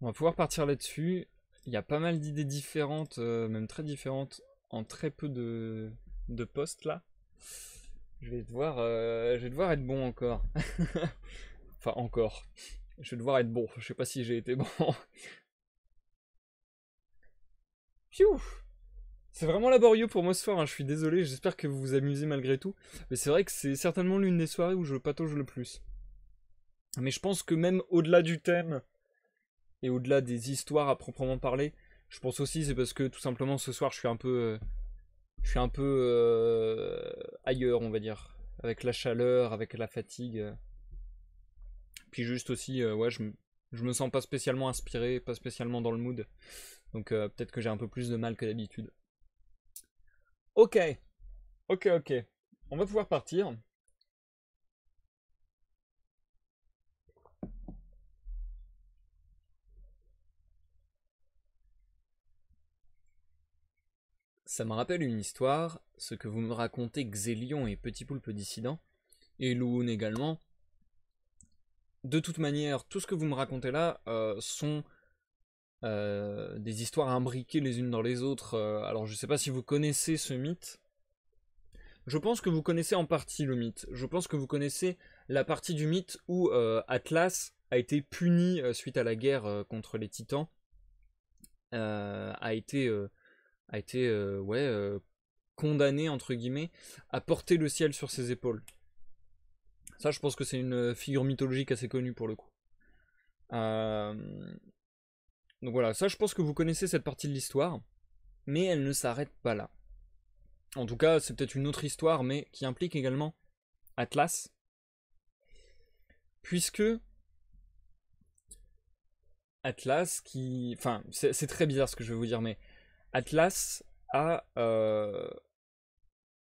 On va pouvoir partir là-dessus. Il y a pas mal d'idées différentes, même très différentes, en très peu de postes, là. Je vais devoir être bon encore. Enfin, encore. Je vais devoir être bon. Je sais pas si j'ai été bon. Pfiou! C'est vraiment laborieux pour moi ce soir, hein, je suis désolé, j'espère que vous vous amusez malgré tout. Mais c'est vrai que c'est certainement l'une des soirées où je patauge le plus. Mais je pense que même au-delà du thème et au-delà des histoires à proprement parler, je pense aussi c'est parce que tout simplement ce soir je suis un peu ailleurs, on va dire. Avec la chaleur, avec la fatigue. Puis juste aussi, ouais, je me sens pas spécialement inspiré, pas spécialement dans le mood. Donc peut-être que j'ai un peu plus de mal que d'habitude. Ok, ok, ok. On va pouvoir partir. Ça me rappelle une histoire, ce que vous me racontez Xélion et Petit Poulpe Dissident, et Loon également. De toute manière, tout ce que vous me racontez là sont des histoires imbriquées les unes dans les autres. Alors je sais pas si vous connaissez ce mythe. Je pense que vous connaissez en partie le mythe. Je pense que vous connaissez la partie du mythe où Atlas a été puni suite à la guerre contre les Titans. A été ouais, condamné entre guillemets à porter le ciel sur ses épaules. Ça, je pense que c'est une figure mythologique assez connue pour le coup. Euh, Donc voilà, ça, je pense que vous connaissez cette partie de l'histoire, mais elle ne s'arrête pas là. En tout cas, c'est peut-être une autre histoire, mais qui implique également Atlas, puisque Atlas qui... Enfin, c'est très bizarre ce que je vais vous dire, mais Atlas a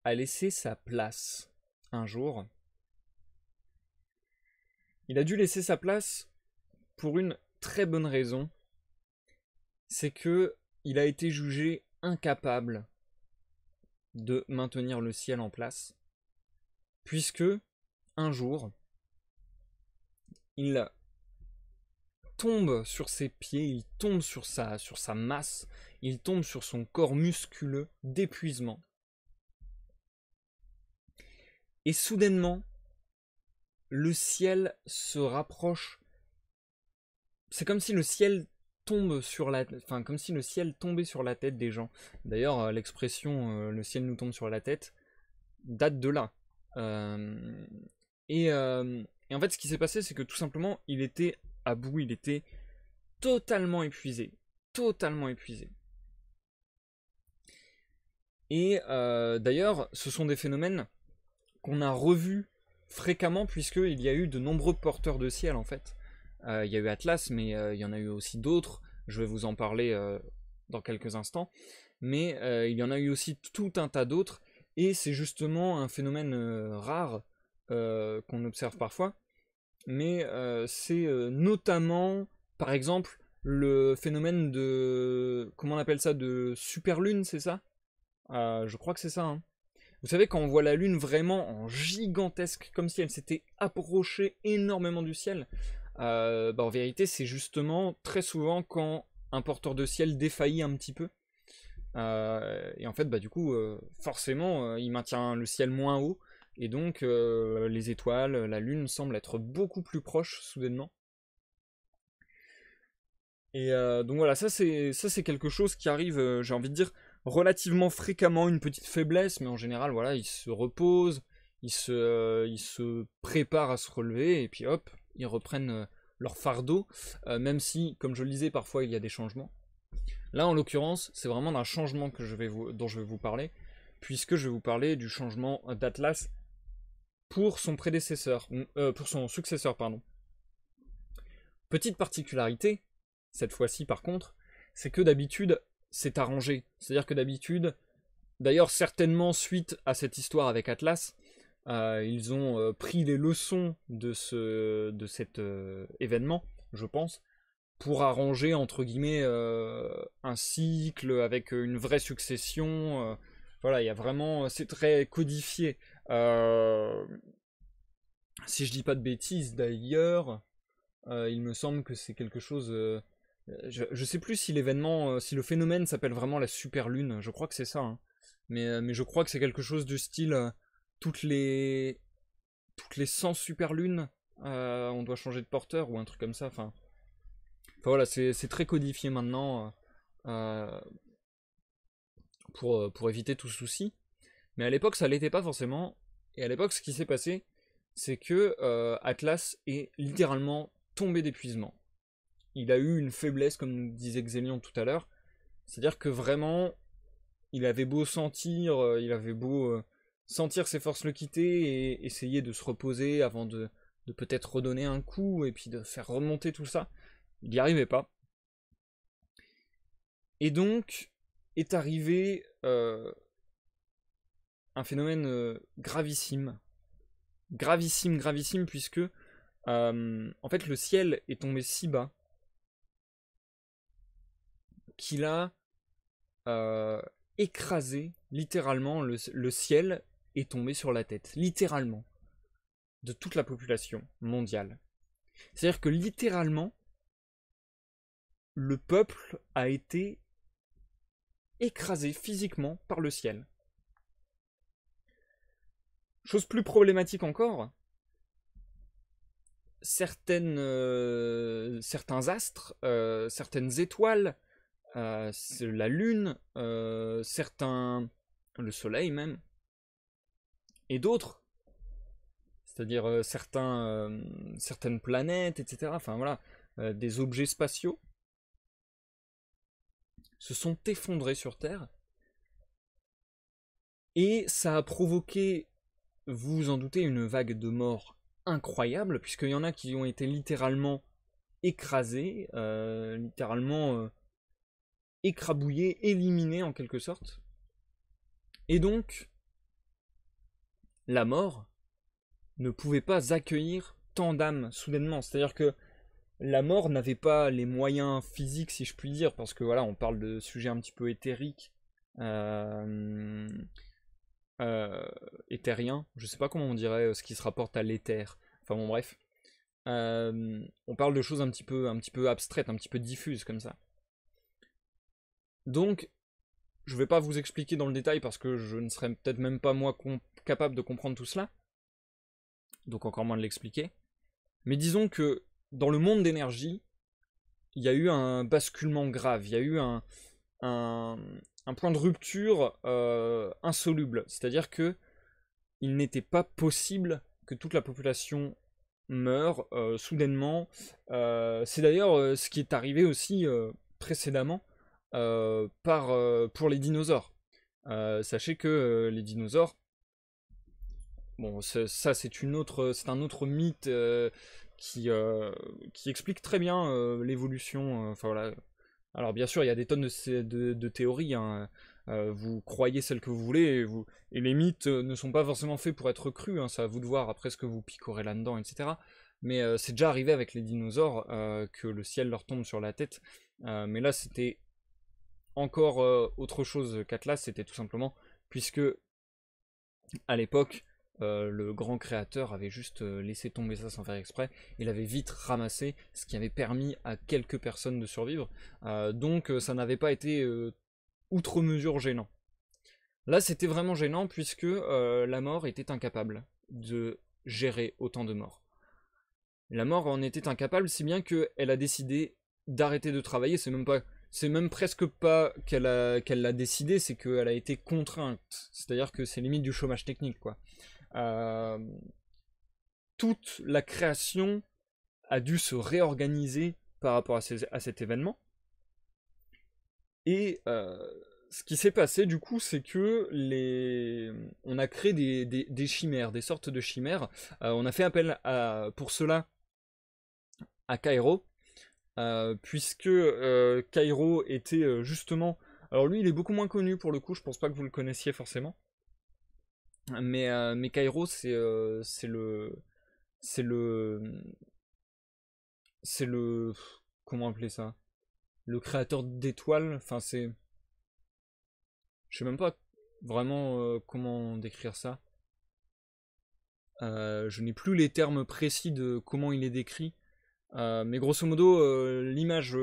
laissé sa place un jour. Il a dû laisser sa place pour une très bonne raison, c'est que il a été jugé incapable de maintenir le ciel en place, puisque un jour, il tombe sur ses pieds, il tombe sur sa masse, il tombe sur son corps musculeux d'épuisement. Et soudainement, le ciel se rapproche. C'est comme si le ciel tombe sur la, enfin comme si le ciel tombait sur la tête des gens. D'ailleurs, l'expression le ciel nous tombe sur la tête date de là. Euh, et en fait, ce qui s'est passé, c'est que tout simplement, il était à bout, il était totalement épuisé. Totalement épuisé. Et d'ailleurs, ce sont des phénomènes qu'on a revus fréquemment, puisqu'il y a eu de nombreux porteurs de ciel en fait. Il y a eu Atlas, mais il y en a eu aussi d'autres, je vais vous en parler dans quelques instants, mais il y en a eu aussi tout un tas d'autres, et c'est justement un phénomène rare qu'on observe parfois, mais c'est notamment, par exemple, le phénomène de, comment on appelle ça, de superlune, c'est ça? Je crois que c'est ça, hein. Vous savez, quand on voit la Lune vraiment en gigantesque, comme si elle s'était approchée énormément du ciel, en vérité, c'est justement très souvent quand un porteur de ciel défaillit un petit peu. Et en fait, du coup, forcément, il maintient le ciel moins haut, et donc les étoiles, la Lune semblent être beaucoup plus proches soudainement. Et donc voilà, ça c'est quelque chose qui arrive, j'ai envie de dire, relativement fréquemment, une petite faiblesse, mais en général, voilà, ils se reposent, ils se préparent à se relever, et puis hop, ils reprennent leur fardeau, même si, comme je le disais, parfois il y a des changements. Là, en l'occurrence, c'est vraiment d'un changement dont je vais vous parler, puisque je vais vous parler du changement d'Atlas pour son pour son successeur, pardon. Petite particularité, cette fois-ci par contre, c'est que d'habitude, c'est arrangé. C'est-à-dire que d'habitude, d'ailleurs certainement suite à cette histoire avec Atlas, ils ont pris les leçons de cet événement, je pense, pour arranger entre guillemets un cycle avec une vraie succession. Voilà, il y a vraiment, c'est très codifié. Si je dis pas de bêtises d'ailleurs, il me semble que c'est quelque chose. Je sais plus si l'événement, si le phénomène s'appelle vraiment la super lune. Je crois que c'est ça, hein. Mais je crois que c'est quelque chose du style toutes les 100 super lunes, on doit changer de porteur ou un truc comme ça. Enfin voilà, c'est très codifié maintenant pour éviter tout souci. Mais à l'époque, ça l'était pas forcément. Et à l'époque, ce qui s'est passé, c'est que Atlas est littéralement tombé d'épuisement. Il a eu une faiblesse, comme disait Xélion tout à l'heure. C'est-à-dire que vraiment, il avait beau sentir ses forces le quitter et essayer de se reposer avant de peut-être redonner un coup et puis de faire remonter tout ça. Il n'y arrivait pas. Et donc est arrivé un phénomène gravissime. Gravissime, puisque en fait le ciel est tombé si bas qu'il a écrasé, littéralement, le ciel est tombé sur la tête, littéralement, de toute la population mondiale. C'est-à-dire que littéralement, le peuple a été écrasé physiquement par le ciel. Chose plus problématique encore, certains astres, certaines étoiles, la lune, le soleil même, et d'autres, c'est-à-dire certaines planètes, etc. Enfin voilà, des objets spatiaux se sont effondrés sur Terre, et ça a provoqué, vous vous en doutez, une vague de morts incroyable, puisqu'il y en a qui ont été littéralement écrasés, littéralement écrabouillés, éliminés en quelque sorte. Et donc, la mort ne pouvait pas accueillir tant d'âmes soudainement. C'est-à-dire que la mort n'avait pas les moyens physiques, si je puis dire, parce que voilà, on parle de sujets un petit peu éthériques, éthérien, je sais pas comment on dirait ce qui se rapporte à l'éther. Enfin bon bref. On parle de choses un petit peu abstraites, un petit peu diffuses comme ça. Donc, je vais pas vous expliquer dans le détail parce que je ne serais peut-être même pas moi capable de comprendre tout cela. Donc encore moins de l'expliquer. Mais disons que dans le monde d'énergie, il y a eu un basculement grave, il y a eu un point de rupture insoluble. C'est-à-dire que il n'était pas possible que toute la population meure soudainement. C'est d'ailleurs ce qui est arrivé aussi précédemment pour les dinosaures. Sachez que les dinosaures, Bon, ça c'est un autre mythe qui explique très bien l'évolution. Enfin voilà. Alors bien sûr, il y a des tonnes de théories, hein. Vous croyez celles que vous voulez, et les mythes ne sont pas forcément faits pour être crus, hein. C'est à vous de voir après ce que vous picorez là-dedans, etc. Mais c'est déjà arrivé avec les dinosaures que le ciel leur tombe sur la tête. Mais là, c'était encore autre chose qu'Atlas, c'était tout simplement puisque à l'époque, le grand créateur avait juste laissé tomber ça sans faire exprès. Il avait vite ramassé, ce qui avait permis à quelques personnes de survivre. Donc ça n'avait pas été outre mesure gênant. Là, c'était vraiment gênant puisque la mort était incapable de gérer autant de morts. La mort en était incapable, si bien qu'elle a décidé d'arrêter de travailler. C'est même presque pas qu'elle l'a décidé, c'est qu'elle a été contrainte. C'est-à-dire que c'est limite du chômage technique, quoi. Toute la création a dû se réorganiser par rapport à cet événement. Et ce qui s'est passé du coup, c'est que on a créé des chimères, des sortes de chimères. On a fait appel pour cela à Cairo, puisque Cairo était justement... Alors lui, il est beaucoup moins connu pour le coup, je pense pas que vous le connaissiez forcément. Mais Cairo, c'est le... C'est le... C'est le... Comment appeler ça? Le créateur d'étoiles, enfin c'est... Je sais même pas vraiment comment décrire ça. Je n'ai plus les termes précis de comment il est décrit. Mais grosso modo, l'image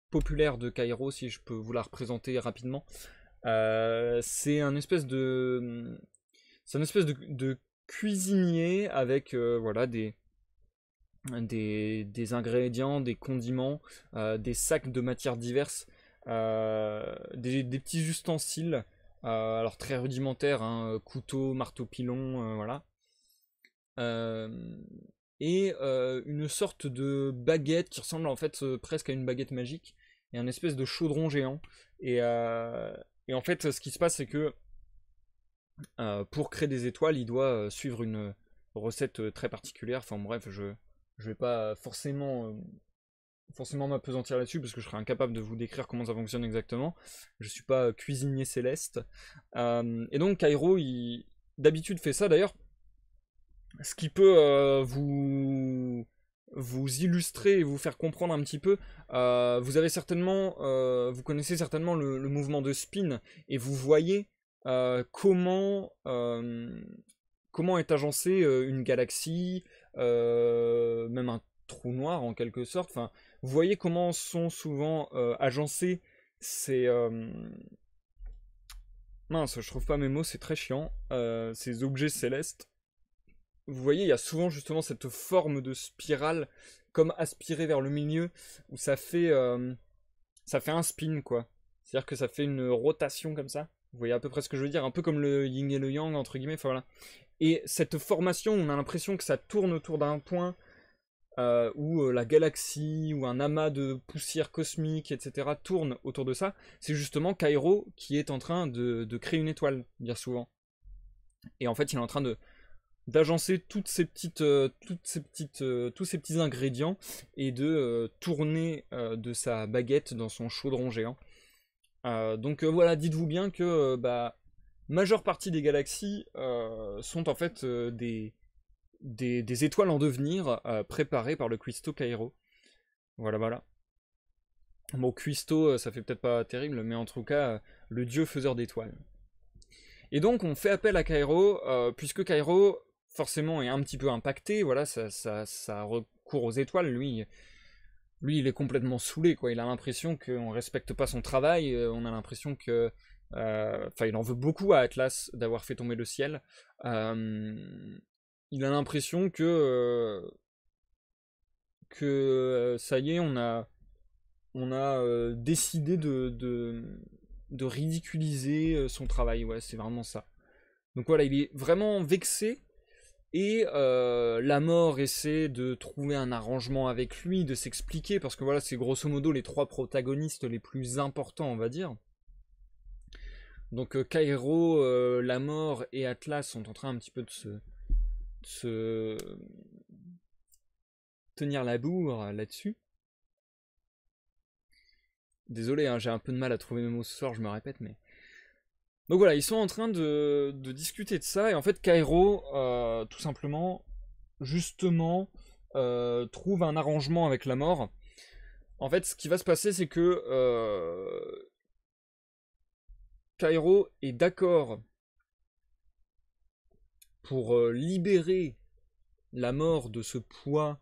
populaire de Cairo, si je peux vous la représenter rapidement, c'est un espèce de... C'est un espèce de cuisinier avec voilà, des ingrédients, des condiments, des sacs de matières diverses, des petits ustensiles, alors très rudimentaires, hein, couteau, marteau pilon, voilà. Et une sorte de baguette qui ressemble en fait presque à une baguette magique, et un espèce de chaudron géant. Et en fait, ce qui se passe, c'est que pour créer des étoiles, il doit suivre une recette très particulière. Enfin bref, je vais pas forcément m'appesantir là-dessus parce que je serais incapable de vous décrire comment ça fonctionne exactement. Je suis pas cuisinier céleste. Et donc Cairo, d'habitude fait ça d'ailleurs. Ce qui peut vous illustrer et vous faire comprendre un petit peu. Vous connaissez certainement le mouvement de spin et vous voyez comment est agencée une galaxie, même un trou noir en quelque sorte. Enfin, vous voyez comment sont souvent agencés ces... Mince, je trouve pas mes mots, c'est très chiant. Ces objets célestes. Vous voyez, il y a souvent justement cette forme de spirale, comme aspirée vers le milieu, où ça fait un spin, quoi. C'est-à-dire que ça fait une rotation comme ça. Vous voyez à peu près ce que je veux dire, un peu comme le yin et le yang, entre guillemets, enfin voilà. Et cette formation, on a l'impression que ça tourne autour d'un point, où la galaxie, ou un amas de poussière cosmique, etc., tourne autour de ça. C'est justement Cairo qui est en train de créer une étoile, bien souvent. Et en fait, il est en train d'agencer tous ces petits ingrédients et de tourner de sa baguette dans son chaudron géant. Donc voilà, dites-vous bien que majeure partie des galaxies sont en fait des étoiles en devenir préparées par le Cuisto Cairo. Voilà, voilà. Bon, Cuisto, ça fait peut-être pas terrible, mais en tout cas, le dieu faiseur d'étoiles. Et donc on fait appel à Cairo, puisque Cairo forcément est un petit peu impacté, voilà, ça recourt aux étoiles, lui il est complètement saoulé, quoi. Il a l'impression qu'on respecte pas son travail, on a l'impression que... Enfin, il en veut beaucoup à Atlas d'avoir fait tomber le ciel. Il a l'impression que ça y est, on a décidé de ridiculiser son travail, ouais, c'est vraiment ça. Donc voilà, il est vraiment vexé. Et la mort essaie de trouver un arrangement avec lui, de s'expliquer, parce que voilà, c'est grosso modo les trois protagonistes les plus importants, on va dire. Donc Kairo, la mort et Atlas sont en train un petit peu de se tenir la bourre là-dessus. Désolé, hein, j'ai un peu de mal à trouver mes mots ce soir, je me répète, mais... Donc voilà, ils sont en train de discuter de ça, et en fait Kairo, tout simplement, justement, trouve un arrangement avec la mort. En fait, ce qui va se passer, c'est que Kairo est d'accord pour libérer la mort de ce poids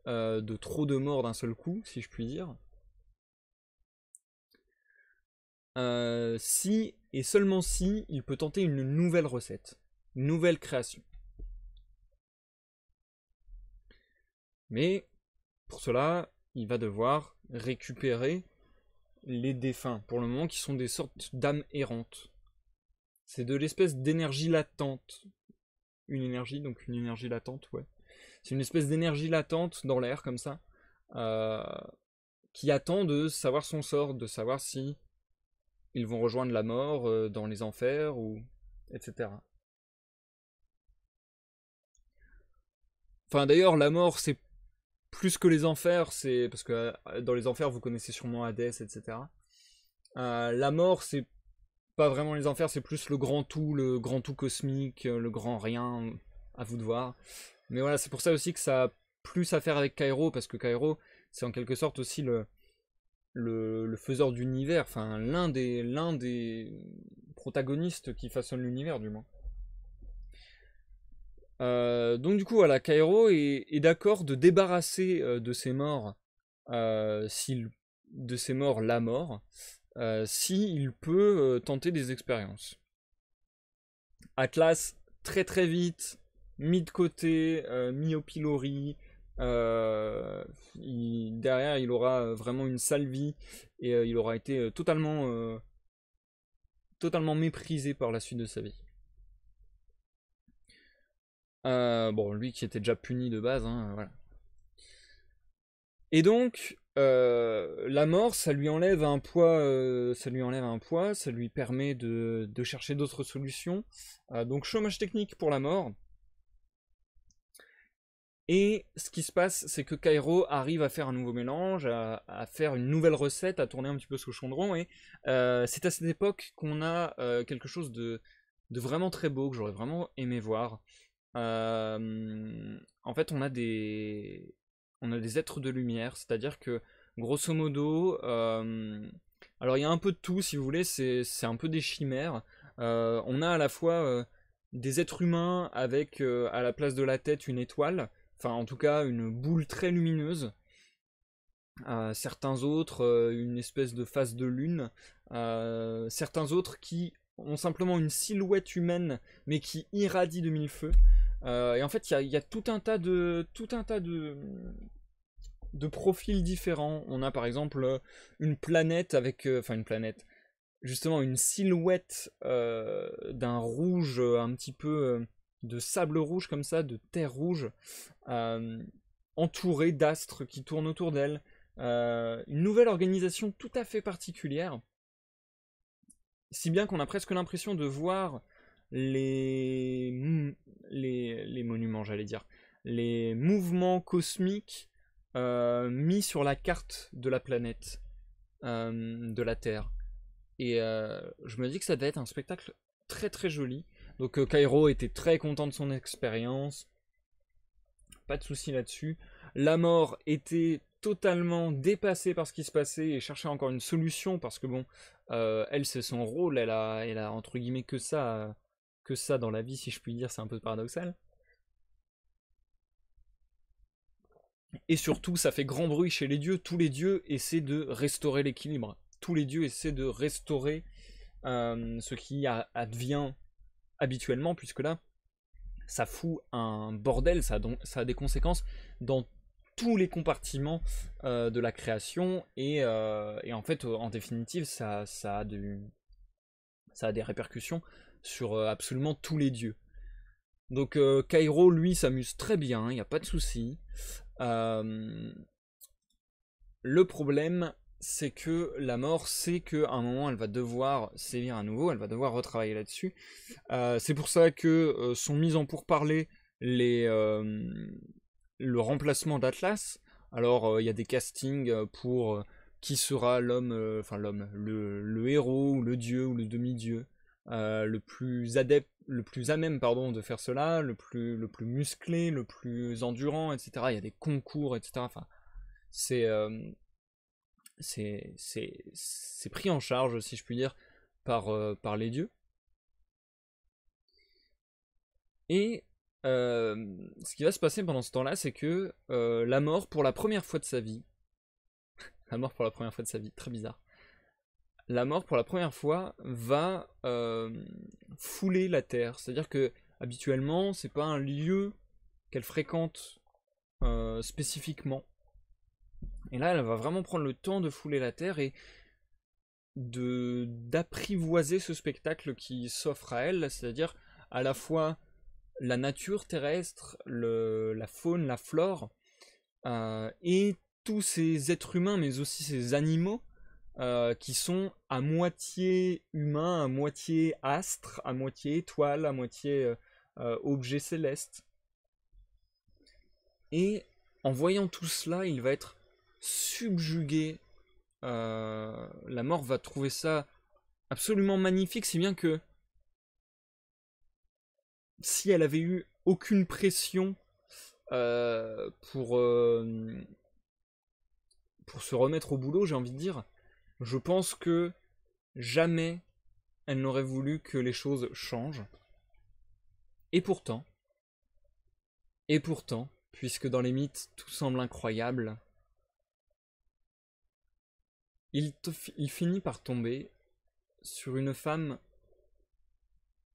de trop de morts d'un seul coup, si je puis dire. Si, et seulement si, il peut tenter une nouvelle recette, une nouvelle création. Mais, pour cela, il va devoir récupérer les défunts, pour le moment, qui sont des sortes d'âmes errantes. C'est de l'espèce d'énergie latente. Une énergie latente, ouais. C'est une espèce d'énergie latente dans l'air, comme ça, qui attend de savoir son sort, de savoir si ils vont rejoindre la mort dans les enfers, ou etc. Enfin, d'ailleurs, la mort, c'est plus que les enfers, c'est parce que dans les enfers, vous connaissez sûrement Hadès, etc. La mort, c'est pas vraiment les enfers, c'est plus le grand tout cosmique, le grand rien, à vous de voir. Mais voilà, c'est pour ça aussi que ça a plus à faire avec Kairo, parce que Kairo, c'est en quelque sorte aussi le faiseur d'univers, enfin l'un des protagonistes qui façonne l'univers, du moins. Donc du coup, voilà, Kairo est d'accord de débarrasser de ses morts, de ses morts la mort, s'il peut tenter des expériences. Atlas, très très vite, mis de côté, mis au pilori. Derrière, il aura vraiment une sale vie et il aura été totalement méprisé par la suite de sa vie. Bon, lui qui était déjà puni de base, hein, voilà. Et donc, la mort, ça lui enlève un poids, ça lui permet de chercher d'autres solutions. Donc chômage technique pour la mort. Et ce qui se passe, c'est que Kairo arrive à faire un nouveau mélange, à faire une nouvelle recette, à tourner un petit peu sous chaudron. Et c'est à cette époque qu'on a quelque chose de vraiment très beau, que j'aurais vraiment aimé voir. En fait, on a des êtres de lumière, c'est-à-dire que, grosso modo, alors il y a un peu de tout, si vous voulez, c'est un peu des chimères. On a à la fois des êtres humains avec, à la place de la tête, une étoile, enfin en tout cas une boule très lumineuse. Certains autres, une espèce de face de lune. Certains autres qui ont simplement une silhouette humaine, mais qui irradie de mille feux. Et en fait, il y a tout un tas de profils différents. On a par exemple une planète avec, enfin une planète, justement une silhouette d'un rouge un petit peu de sable rouge comme ça, de terre rouge, entourée d'astres qui tournent autour d'elle. Une nouvelle organisation tout à fait particulière, si bien qu'on a presque l'impression de voir les monuments, j'allais dire, les mouvements cosmiques mis sur la carte de la planète, de la Terre. Et je me dis que ça devait être un spectacle très très joli. Donc Kairo était très content de son expérience, pas de souci là-dessus. La mort était totalement dépassée par ce qui se passait et cherchait encore une solution parce que bon, elle c'est son rôle, elle a entre guillemets que ça dans la vie, si je puis dire, c'est un peu paradoxal. Et surtout, ça fait grand bruit chez les dieux. Tous les dieux essaient de restaurer l'équilibre. Tous les dieux essaient de restaurer ce qui advient habituellement, puisque là, ça fout un bordel, ça a des conséquences dans tous les compartiments de la création, et en fait, en définitive, ça a des répercussions sur absolument tous les dieux. Donc Kairo, lui, s'amuse très bien, il n'y a pas de souci. Le problème, c'est que la mort sait qu'à un moment elle va devoir sévir à nouveau, elle va devoir retravailler là-dessus. C'est pour ça que sont mises en pourparlers le remplacement d'Atlas. Alors il y a des castings pour qui sera l'homme, enfin l'homme, le héros ou le dieu ou le demi-dieu le plus adepte, le plus à même pardon de faire cela, le plus musclé, le plus endurant, etc. Il y a des concours, etc. Enfin, c'est c'est pris en charge, si je puis dire, par les dieux. Et ce qui va se passer pendant ce temps-là, c'est que la mort, pour la première fois de sa vie, la mort pour la première fois de sa vie, très bizarre, la mort pour la première fois va fouler la terre. C'est-à-dire que habituellement, c'est pas un lieu qu'elle fréquente spécifiquement. Et là, elle va vraiment prendre le temps de fouler la terre et d'apprivoiser ce spectacle qui s'offre à elle, c'est-à-dire à la fois la nature terrestre, la faune, la flore, et tous ces êtres humains, mais aussi ces animaux, qui sont à moitié humains, à moitié astres, à moitié étoiles, à moitié objets célestes. Et en voyant tout cela, il va être subjugué. La mort va trouver ça absolument magnifique, si bien que si elle avait eu aucune pression pour se remettre au boulot, j'ai envie de dire, je pense que jamais elle n'aurait voulu que les choses changent. Et pourtant, puisque dans les mythes tout semble incroyable, il finit par tomber sur une femme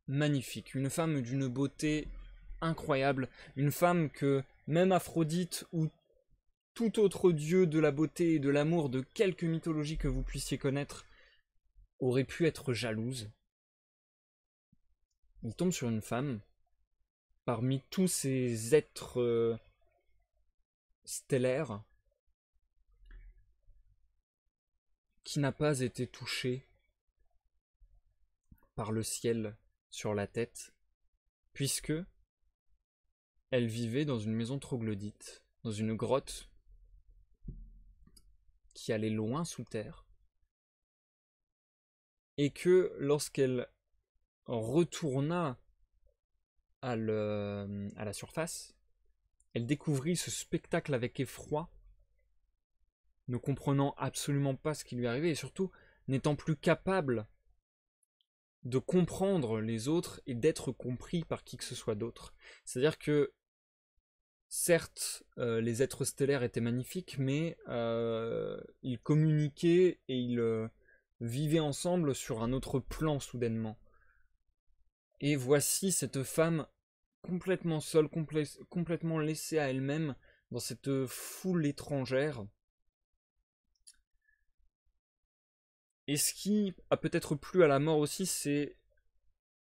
magnifique, une femme d'une beauté incroyable, une femme que même Aphrodite ou tout autre dieu de la beauté et de l'amour de quelque mythologie que vous puissiez connaître aurait pu être jalouse. Il tombe sur une femme parmi tous ces êtres stellaires qui n'a pas été touchée par le ciel sur la tête, puisque elle vivait dans une maison troglodyte, dans une grotte qui allait loin sous terre, et que lorsqu'elle retourna à la surface, elle découvrit ce spectacle avec effroi, ne comprenant absolument pas ce qui lui arrivait, et surtout n'étant plus capable de comprendre les autres et d'être compris par qui que ce soit d'autre. C'est-à-dire que, certes, les êtres stellaires étaient magnifiques, mais ils communiquaient et ils vivaient ensemble sur un autre plan soudainement. Et voici cette femme complètement seule, complètement laissée à elle-même dans cette foule étrangère. Et ce qui a peut-être plu à la mort aussi, c'est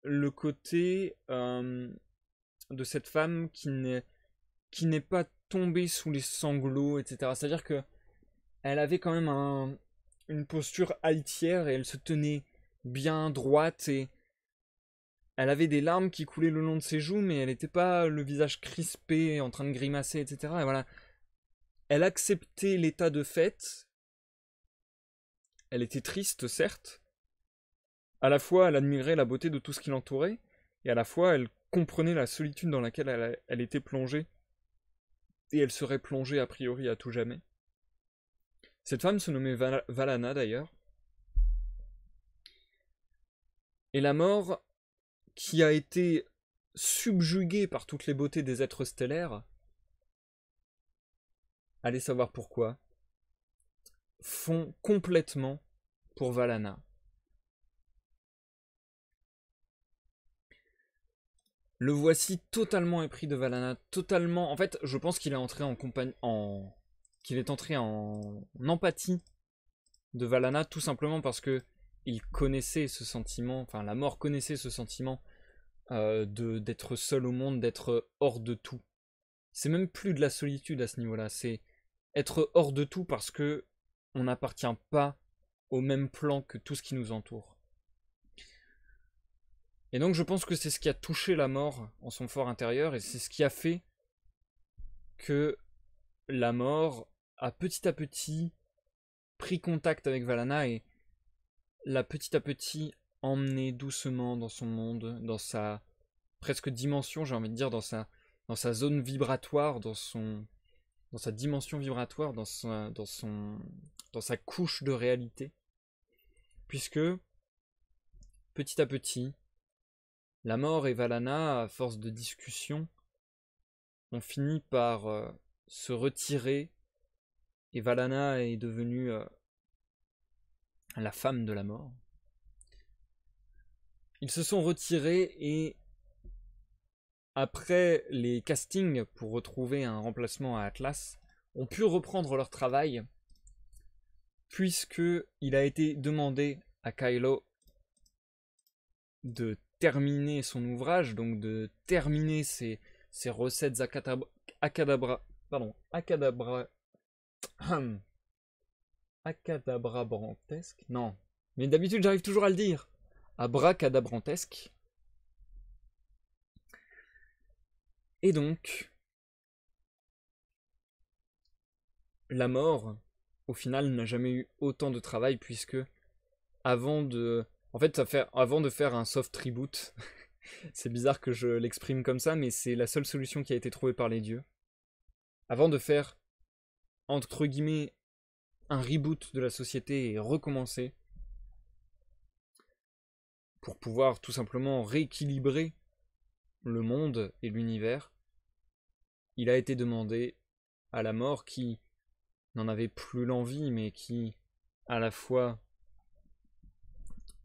le côté de cette femme qui n'est pas tombée sous les sanglots, etc. C'est-à-dire que elle avait quand même une posture altière et elle se tenait bien droite et elle avait des larmes qui coulaient le long de ses joues, mais elle n'était pas le visage crispé, en train de grimacer, etc. Et voilà. Elle acceptait l'état de fait. Elle était triste, certes. À la fois, elle admirait la beauté de tout ce qui l'entourait, et à la fois, elle comprenait la solitude dans laquelle elle était plongée, et elle serait plongée a priori à tout jamais. Cette femme se nommait Valana d'ailleurs. Et la mort, qui a été subjuguée par toutes les beautés des êtres stellaires, allez savoir pourquoi, fond complètement pour Valana. Le voici totalement épris de Valana, totalement. En fait, je pense qu'il est entré qu'il est entré en empathie de Valana, tout simplement parce que il connaissait ce sentiment, enfin la mort connaissait ce sentiment d'être seul au monde, d'être hors de tout. C'est même plus de la solitude à ce niveau-là, c'est être hors de tout parce que on n'appartient pas au même plan que tout ce qui nous entoure. Et donc je pense que c'est ce qui a touché la mort en son fort intérieur, et c'est ce qui a fait que la mort a petit à petit pris contact avec Valana et l'a petit à petit emmené doucement dans son monde, dans sa presque dimension, j'ai envie de dire, dans sa zone vibratoire, dans sa dimension vibratoire, dans sa couche de réalité. Puisque, petit à petit, la mort et Valana, à force de discussion, ont fini par se retirer, et Valana est devenue la femme de la mort. Ils se sont retirés et après les castings pour retrouver un remplacement à Atlas, ont pu reprendre leur travail puisque il a été demandé à Kylo de terminer son ouvrage, donc de terminer ses recettes acadabrantesques. Non, mais d'habitude j'arrive toujours à le dire. Abracadabrantesque. Et donc, la mort, au final, n'a jamais eu autant de travail puisque avant de faire un soft reboot, c'est bizarre que je l'exprime comme ça, mais c'est la seule solution qui a été trouvée par les dieux. Avant de faire, entre guillemets, un reboot de la société et recommencer, pour pouvoir tout simplement rééquilibrer le monde et l'univers, il a été demandé à la mort qui n'en avait plus l'envie, mais qui, à la fois,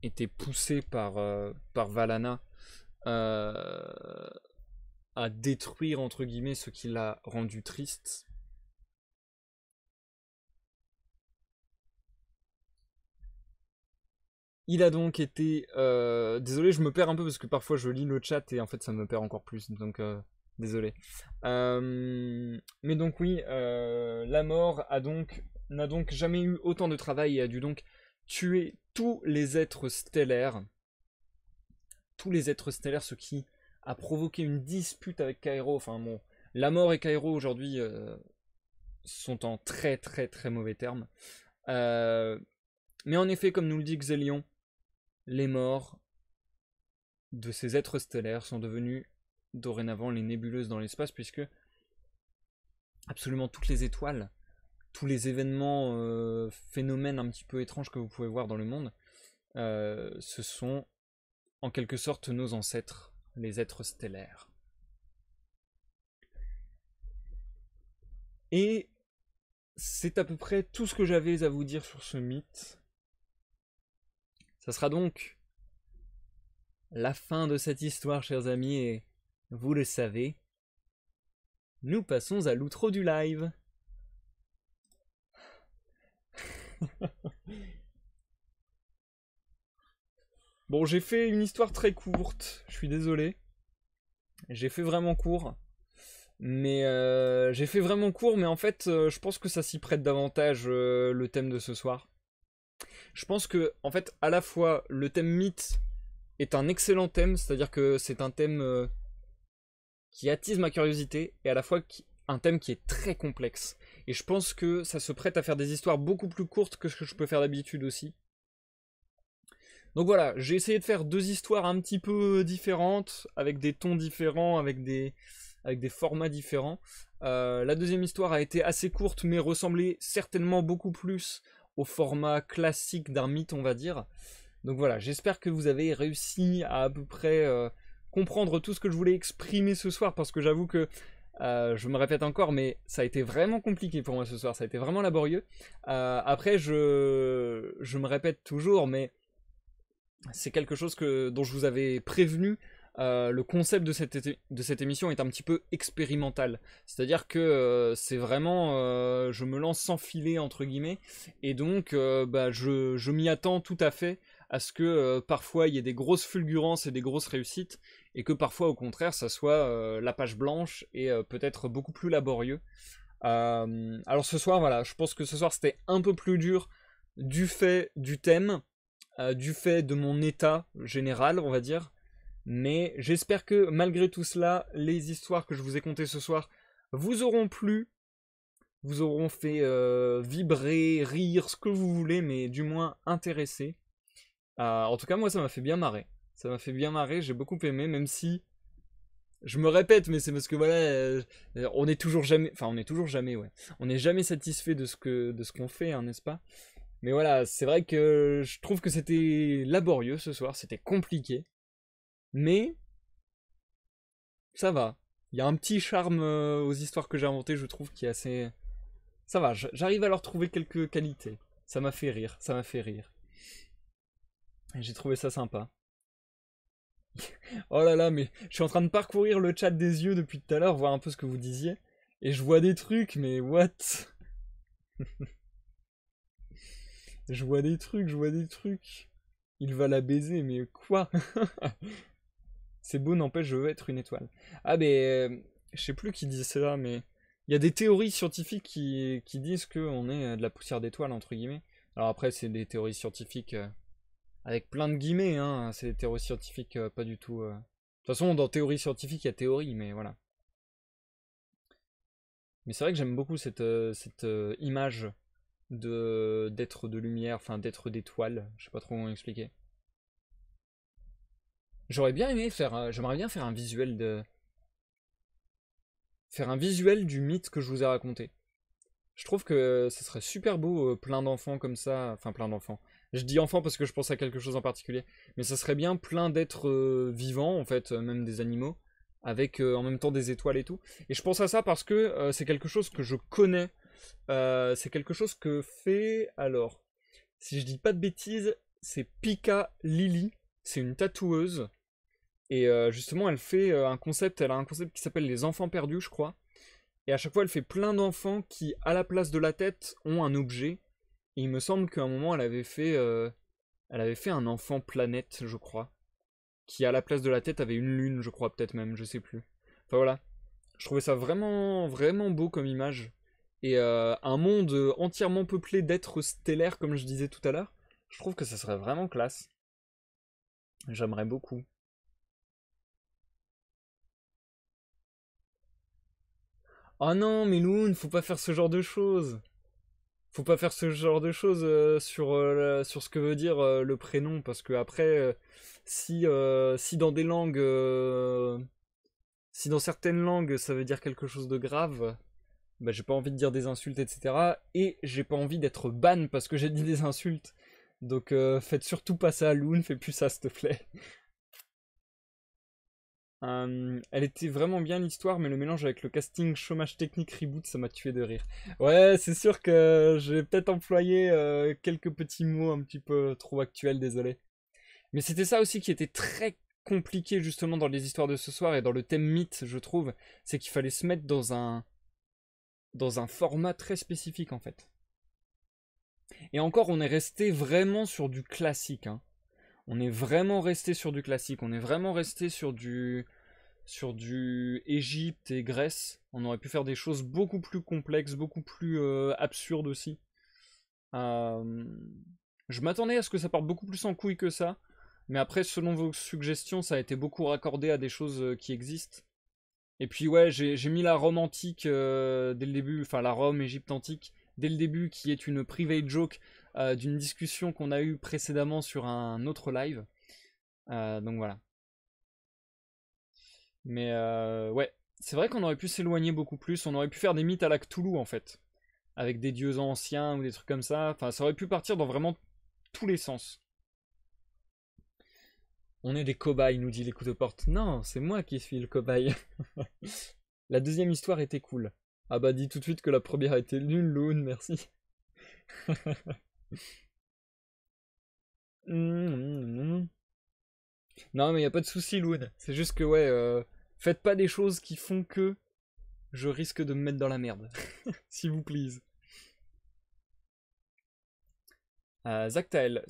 était poussé par Valana à détruire, entre guillemets, ce qui l'a rendu triste. Il a donc été... désolé, je me perds un peu parce que parfois je lis le chat et en fait ça me perd encore plus, donc désolé. Mais donc oui, la mort n'a donc jamais eu autant de travail et a dû donc tuer tous les êtres stellaires. Tous les êtres stellaires, ce qui a provoqué une dispute avec Cairo. Enfin bon, la mort et Cairo aujourd'hui sont en très très très mauvais termes. Mais en effet, comme nous le dit Xélion, les morts de ces êtres stellaires sont devenus dorénavant les nébuleuses dans l'espace, puisque absolument toutes les étoiles, tous les événements, phénomènes un petit peu étranges que vous pouvez voir dans le monde, ce sont en quelque sorte nos ancêtres, les êtres stellaires. Et c'est à peu près tout ce que j'avais à vous dire sur ce mythe. Ça sera donc la fin de cette histoire, chers amis, et vous le savez, nous passons à l'outro du live. Bon, j'ai fait une histoire très courte, je suis désolé. J'ai fait vraiment court. Mais en fait, je pense que ça s'y prête davantage, le thème de ce soir. Je pense que, en fait, à la fois, le thème mythe est un excellent thème, c'est-à-dire que c'est un thème qui attise ma curiosité, et à la fois un thème qui est très complexe. Et je pense que ça se prête à faire des histoires beaucoup plus courtes que ce que je peux faire d'habitude aussi. Donc voilà, j'ai essayé de faire deux histoires un petit peu différentes, avec des tons différents, avec des formats différents. La deuxième histoire a été assez courte, mais ressemblait certainement beaucoup plus au format classique d'un mythe, on va dire. Donc voilà, j'espère que vous avez réussi à peu près comprendre tout ce que je voulais exprimer ce soir, parce que j'avoue que je me répète encore, mais ça a été vraiment compliqué pour moi ce soir, ça a été vraiment laborieux. Après, je me répète toujours, mais c'est quelque chose dont je vous avais prévenu. Le concept de cette émission est un petit peu expérimental. C'est-à-dire que c'est vraiment... je me lance sans filet, entre guillemets. Et donc, je m'y attends tout à fait à ce que parfois il y ait des grosses fulgurances et des grosses réussites. Et que parfois, au contraire, ça soit la page blanche et peut-être beaucoup plus laborieux. Alors ce soir, voilà, je pense que ce soir c'était un peu plus dur du fait du thème, du fait de mon état général, on va dire. Mais j'espère que malgré tout cela, les histoires que je vous ai contées ce soir vous auront plu, vous auront fait vibrer, rire, ce que vous voulez, mais du moins intéressé. En tout cas, moi, ça m'a fait bien marrer. Ça m'a fait bien marrer, j'ai beaucoup aimé, même si je me répète, mais c'est parce que voilà, on est toujours jamais, enfin, on est toujours jamais, ouais. On n'est jamais satisfait de ce qu'on fait, hein, n'est-ce pas? Mais voilà, c'est vrai que je trouve que c'était laborieux ce soir, c'était compliqué, mais ça va. Il y a un petit charme aux histoires que j'ai inventées, je trouve, qui est assez. Ça va, j'arrive à leur trouver quelques qualités. Ça m'a fait rire, ça m'a fait rire. Et j'ai trouvé ça sympa. Oh là là, mais je suis en train de parcourir le chat des yeux depuis tout à l'heure, voir un peu ce que vous disiez. Et je vois des trucs, mais what? Je vois des trucs, je vois des trucs. Il va la baiser, mais quoi? C'est beau, n'empêche, je veux être une étoile. Ah, mais je sais plus qui dit ça, mais il y a des théories scientifiques qui disent qu'on est de la poussière d'étoiles, entre guillemets. Alors après, c'est des théories scientifiques avec plein de guillemets, hein. C'est des théories scientifiques pas du tout. De toute façon, dans théorie scientifique, il y a théorie, mais voilà. Mais c'est vrai que j'aime beaucoup cette image d'être de lumière, enfin d'être d'étoile. Je sais pas trop comment expliquer. J'aurais bien aimé faire, j'aimerais bien faire un visuel du mythe que je vous ai raconté. Je trouve que ce serait super beau, plein d'enfants comme ça, enfin plein d'enfants. Je dis enfants parce que je pense à quelque chose en particulier, mais ça serait bien plein d'êtres vivants, en fait, même des animaux, avec en même temps des étoiles et tout. Et je pense à ça parce que c'est quelque chose que je connais, c'est quelque chose que fait, alors, si je dis pas de bêtises, c'est Pika Lily, c'est une tatoueuse, et justement elle a un concept qui s'appelle les enfants perdus, je crois. Et à chaque fois, elle fait plein d'enfants qui, à la place de la tête, ont un objet. Et il me semble qu'à un moment, elle avait fait un enfant planète, je crois. Qui, à la place de la tête, avait une lune, je crois, peut-être même, je sais plus. Enfin voilà. Je trouvais ça vraiment, vraiment beau comme image. Et un monde entièrement peuplé d'êtres stellaires, comme je disais tout à l'heure, je trouve que ça serait vraiment classe. J'aimerais beaucoup. Oh non, mais Loon, faut pas faire ce genre de choses. Faut pas faire ce genre de choses sur ce que veut dire le prénom, parce que après, si dans des langues, si dans certaines langues ça veut dire quelque chose de grave, bah j'ai pas envie de dire des insultes, etc. Et j'ai pas envie d'être ban parce que j'ai dit des insultes. Donc faites surtout pas ça à Loon, fais plus ça s'il te plaît. Elle était vraiment bien l'histoire, mais le mélange avec le casting chômage technique reboot, ça m'a tué de rire. Ouais, c'est sûr que j'ai peut-être employé quelques petits mots un petit peu trop actuels, désolé. Mais c'était ça aussi qui était très compliqué justement dans les histoires de ce soir et dans le thème mythe, je trouve, c'est qu'il fallait se mettre dans un format très spécifique en fait. Et encore, on est resté vraiment sur du classique, hein. On est vraiment resté sur du classique, on est vraiment resté sur du Égypte et Grèce. On aurait pu faire des choses beaucoup plus complexes, beaucoup plus absurdes aussi. Euh, je m'attendais à ce que ça parte beaucoup plus en couille que ça. Mais après, selon vos suggestions, ça a été beaucoup raccordé à des choses qui existent. Et puis ouais, j'ai mis la Rome antique dès le début, enfin la Rome Égypte antique, dès le début, qui est une private joke d'une discussion qu'on a eue précédemment sur un autre live. Donc voilà. Mais ouais, c'est vrai qu'on aurait pu s'éloigner beaucoup plus, on aurait pu faire des mythes à la Cthulhu en fait, avec des dieux anciens ou des trucs comme ça, enfin ça aurait pu partir dans vraiment tous les sens. On est des cobayes, nous dit les coups de porte. Non, c'est moi qui suis le cobaye. La deuxième histoire était cool. Ah bah dis tout de suite que la première était nulle, Loon, merci. Non mais y a pas de souci, Loon. C'est juste que ouais, faites pas des choses qui font que je risque de me mettre dans la merde. S'il vous plaît. Zactael,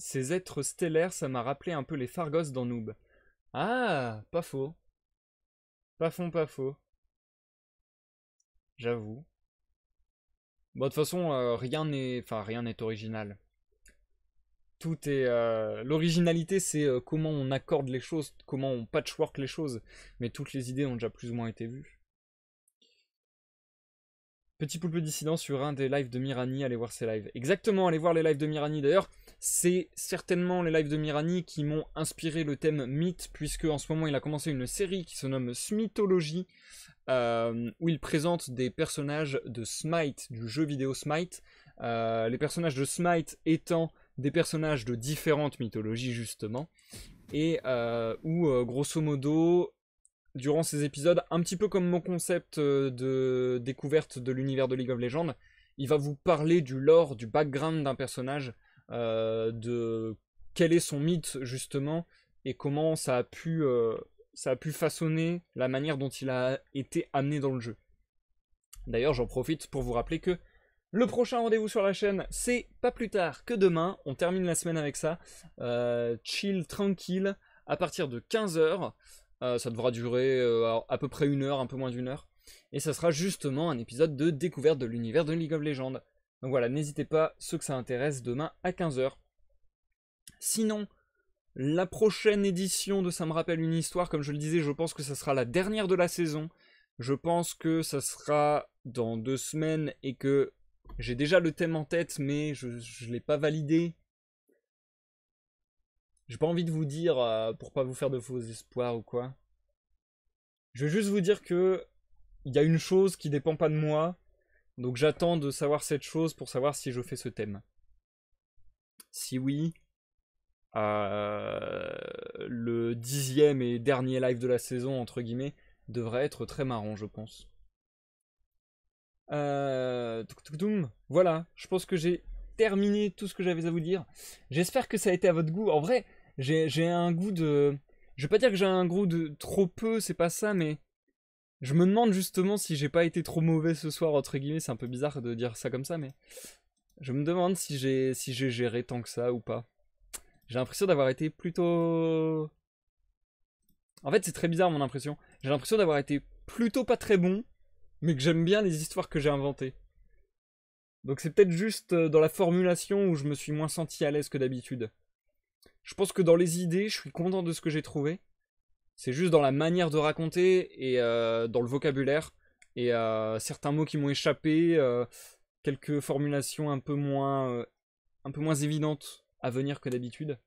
ces êtres stellaires, ça m'a rappelé un peu les Fargos dans Noob. Ah, pas faux. Pas faux, pas faux. J'avoue. Bon, de toute façon, rien n'est original. Tout est... L'originalité, c'est comment on accorde les choses, comment on patchwork les choses. Mais toutes les idées ont déjà plus ou moins été vues. Petit Poulpe Dissident sur un des lives de Mirani, allez voir ses lives. Exactement, allez voir les lives de Mirani. D'ailleurs, c'est certainement les lives de Mirani qui m'ont inspiré le thème mythe, puisque en ce moment il a commencé une série qui se nomme Smithology, où il présente des personnages de Smite, du jeu vidéo Smite. Les personnages de Smite étant des personnages de différentes mythologies justement, et où grosso modo... Durant ces épisodes, un petit peu comme mon concept de découverte de l'univers de League of Legends, il va vous parler du lore, du background d'un personnage, de quel est son mythe justement, et comment ça a pu façonner la manière dont il a été amené dans le jeu. D'ailleurs, j'en profite pour vous rappeler que le prochain rendez-vous sur la chaîne, c'est pas plus tard que demain. On termine la semaine avec ça. Chill, tranquille, à partir de 15h. Ça devra durer à peu près 1 heure, un peu moins d'1 heure. Et ça sera justement un épisode de découverte de l'univers de League of Legends. Donc voilà, n'hésitez pas, ceux que ça intéresse, demain à 15h. Sinon, la prochaine édition de Ça me rappelle une histoire, comme je le disais, je pense que ça sera la dernière de la saison. Je pense que ça sera dans 2 semaines et que j'ai déjà le thème en tête, mais je ne l'ai pas validé. J'ai pas envie de vous dire pour pas vous faire de faux espoirs ou quoi. Je vais juste vous dire que il y a une chose qui dépend pas de moi, donc j'attends de savoir cette chose pour savoir si je fais ce thème. Si oui, le 10e et dernier live de la saison entre guillemets devrait être très marrant, je pense. Voilà, je pense que j'ai terminé tout ce que j'avais à vous dire. J'espère que ça a été à votre goût. En vrai, j'ai un goût de... Je vais pas dire que j'ai un goût de trop peu, c'est pas ça, mais... Je me demande justement si j'ai pas été trop mauvais ce soir, entre guillemets. C'est un peu bizarre de dire ça comme ça, mais... Je me demande si j'ai géré tant que ça ou pas. J'ai l'impression d'avoir été plutôt... En fait, c'est très bizarre mon impression. J'ai l'impression d'avoir été plutôt pas très bon, mais que j'aime bien les histoires que j'ai inventées. Donc c'est peut-être juste dans la formulation où je me suis moins senti à l'aise que d'habitude. Je pense que dans les idées, je suis content de ce que j'ai trouvé. C'est juste dans la manière de raconter et dans le vocabulaire. Et certains mots qui m'ont échappé, quelques formulations un peu moins évidentes à venir que d'habitude.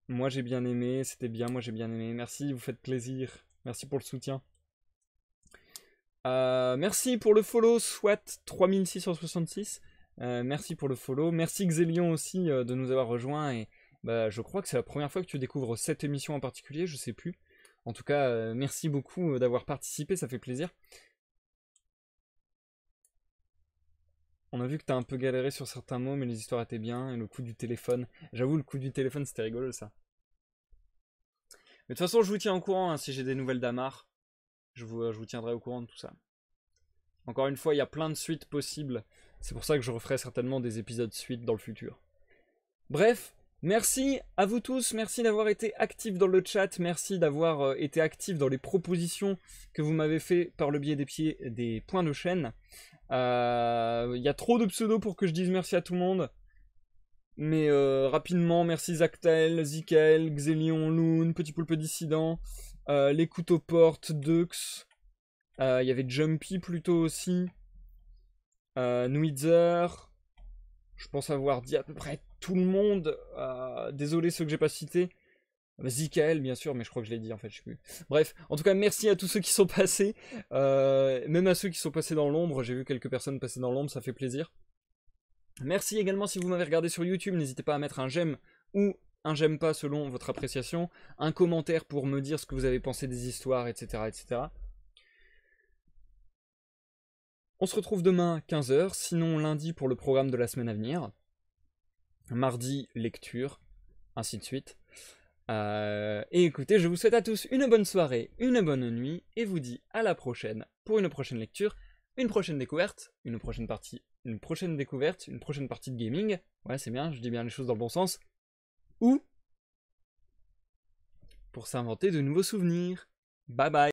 Moi j'ai bien aimé, c'était bien, moi j'ai bien aimé. Merci, vous faites plaisir. Merci pour le soutien. Merci pour le follow, soit 3666. Merci pour le follow. Merci Xélion aussi de nous avoir rejoints. Et bah, je crois que c'est la première fois que tu découvres cette émission en particulier, je sais plus. En tout cas, merci beaucoup d'avoir participé, ça fait plaisir. On a vu que t'as un peu galéré sur certains mots, mais les histoires étaient bien. Et le coup du téléphone. J'avoue, le coup du téléphone, c'était rigolo ça. Mais de toute façon, je vous tiens au courant hein, si j'ai des nouvelles d'Amar. Je vous tiendrai au courant de tout ça. Encore une fois, il y a plein de suites possibles. C'est pour ça que je referai certainement des épisodes suites dans le futur. Bref, merci à vous tous. Merci d'avoir été actifs dans le chat. Merci d'avoir été actifs dans les propositions que vous m'avez fait par le biais des points de chaîne. Il y a trop de pseudos pour que je dise merci à tout le monde. Mais rapidement, merci Zactel, Zikael, Xélion, Loon, Petit Poulpe Dissident, les couteaux portes, Dux. Il y avait Jumpy plutôt aussi. Nuizer. Je pense avoir dit à peu près tout le monde. Désolé ceux que j'ai pas cités. Zikael bien sûr, mais je crois que je l'ai dit en fait, je sais plus. Bref, en tout cas merci à tous ceux qui sont passés. Même à ceux qui sont passés dans l'ombre. J'ai vu quelques personnes passer dans l'ombre, ça fait plaisir. Merci également si vous m'avez regardé sur YouTube. N'hésitez pas à mettre un j'aime ou un j'aime pas selon votre appréciation. Un commentaire pour me dire ce que vous avez pensé des histoires, etc. etc. On se retrouve demain 15h, sinon lundi pour le programme de la semaine à venir. Mardi, lecture, ainsi de suite. Et écoutez, je vous souhaite à tous une bonne soirée, une bonne nuit, et vous dis à la prochaine pour une prochaine lecture, une prochaine découverte, une prochaine partie, une prochaine découverte, une prochaine partie de gaming. Ouais, c'est bien, je dis bien les choses dans le bon sens. Ou pour s'inventer de nouveaux souvenirs. Bye bye.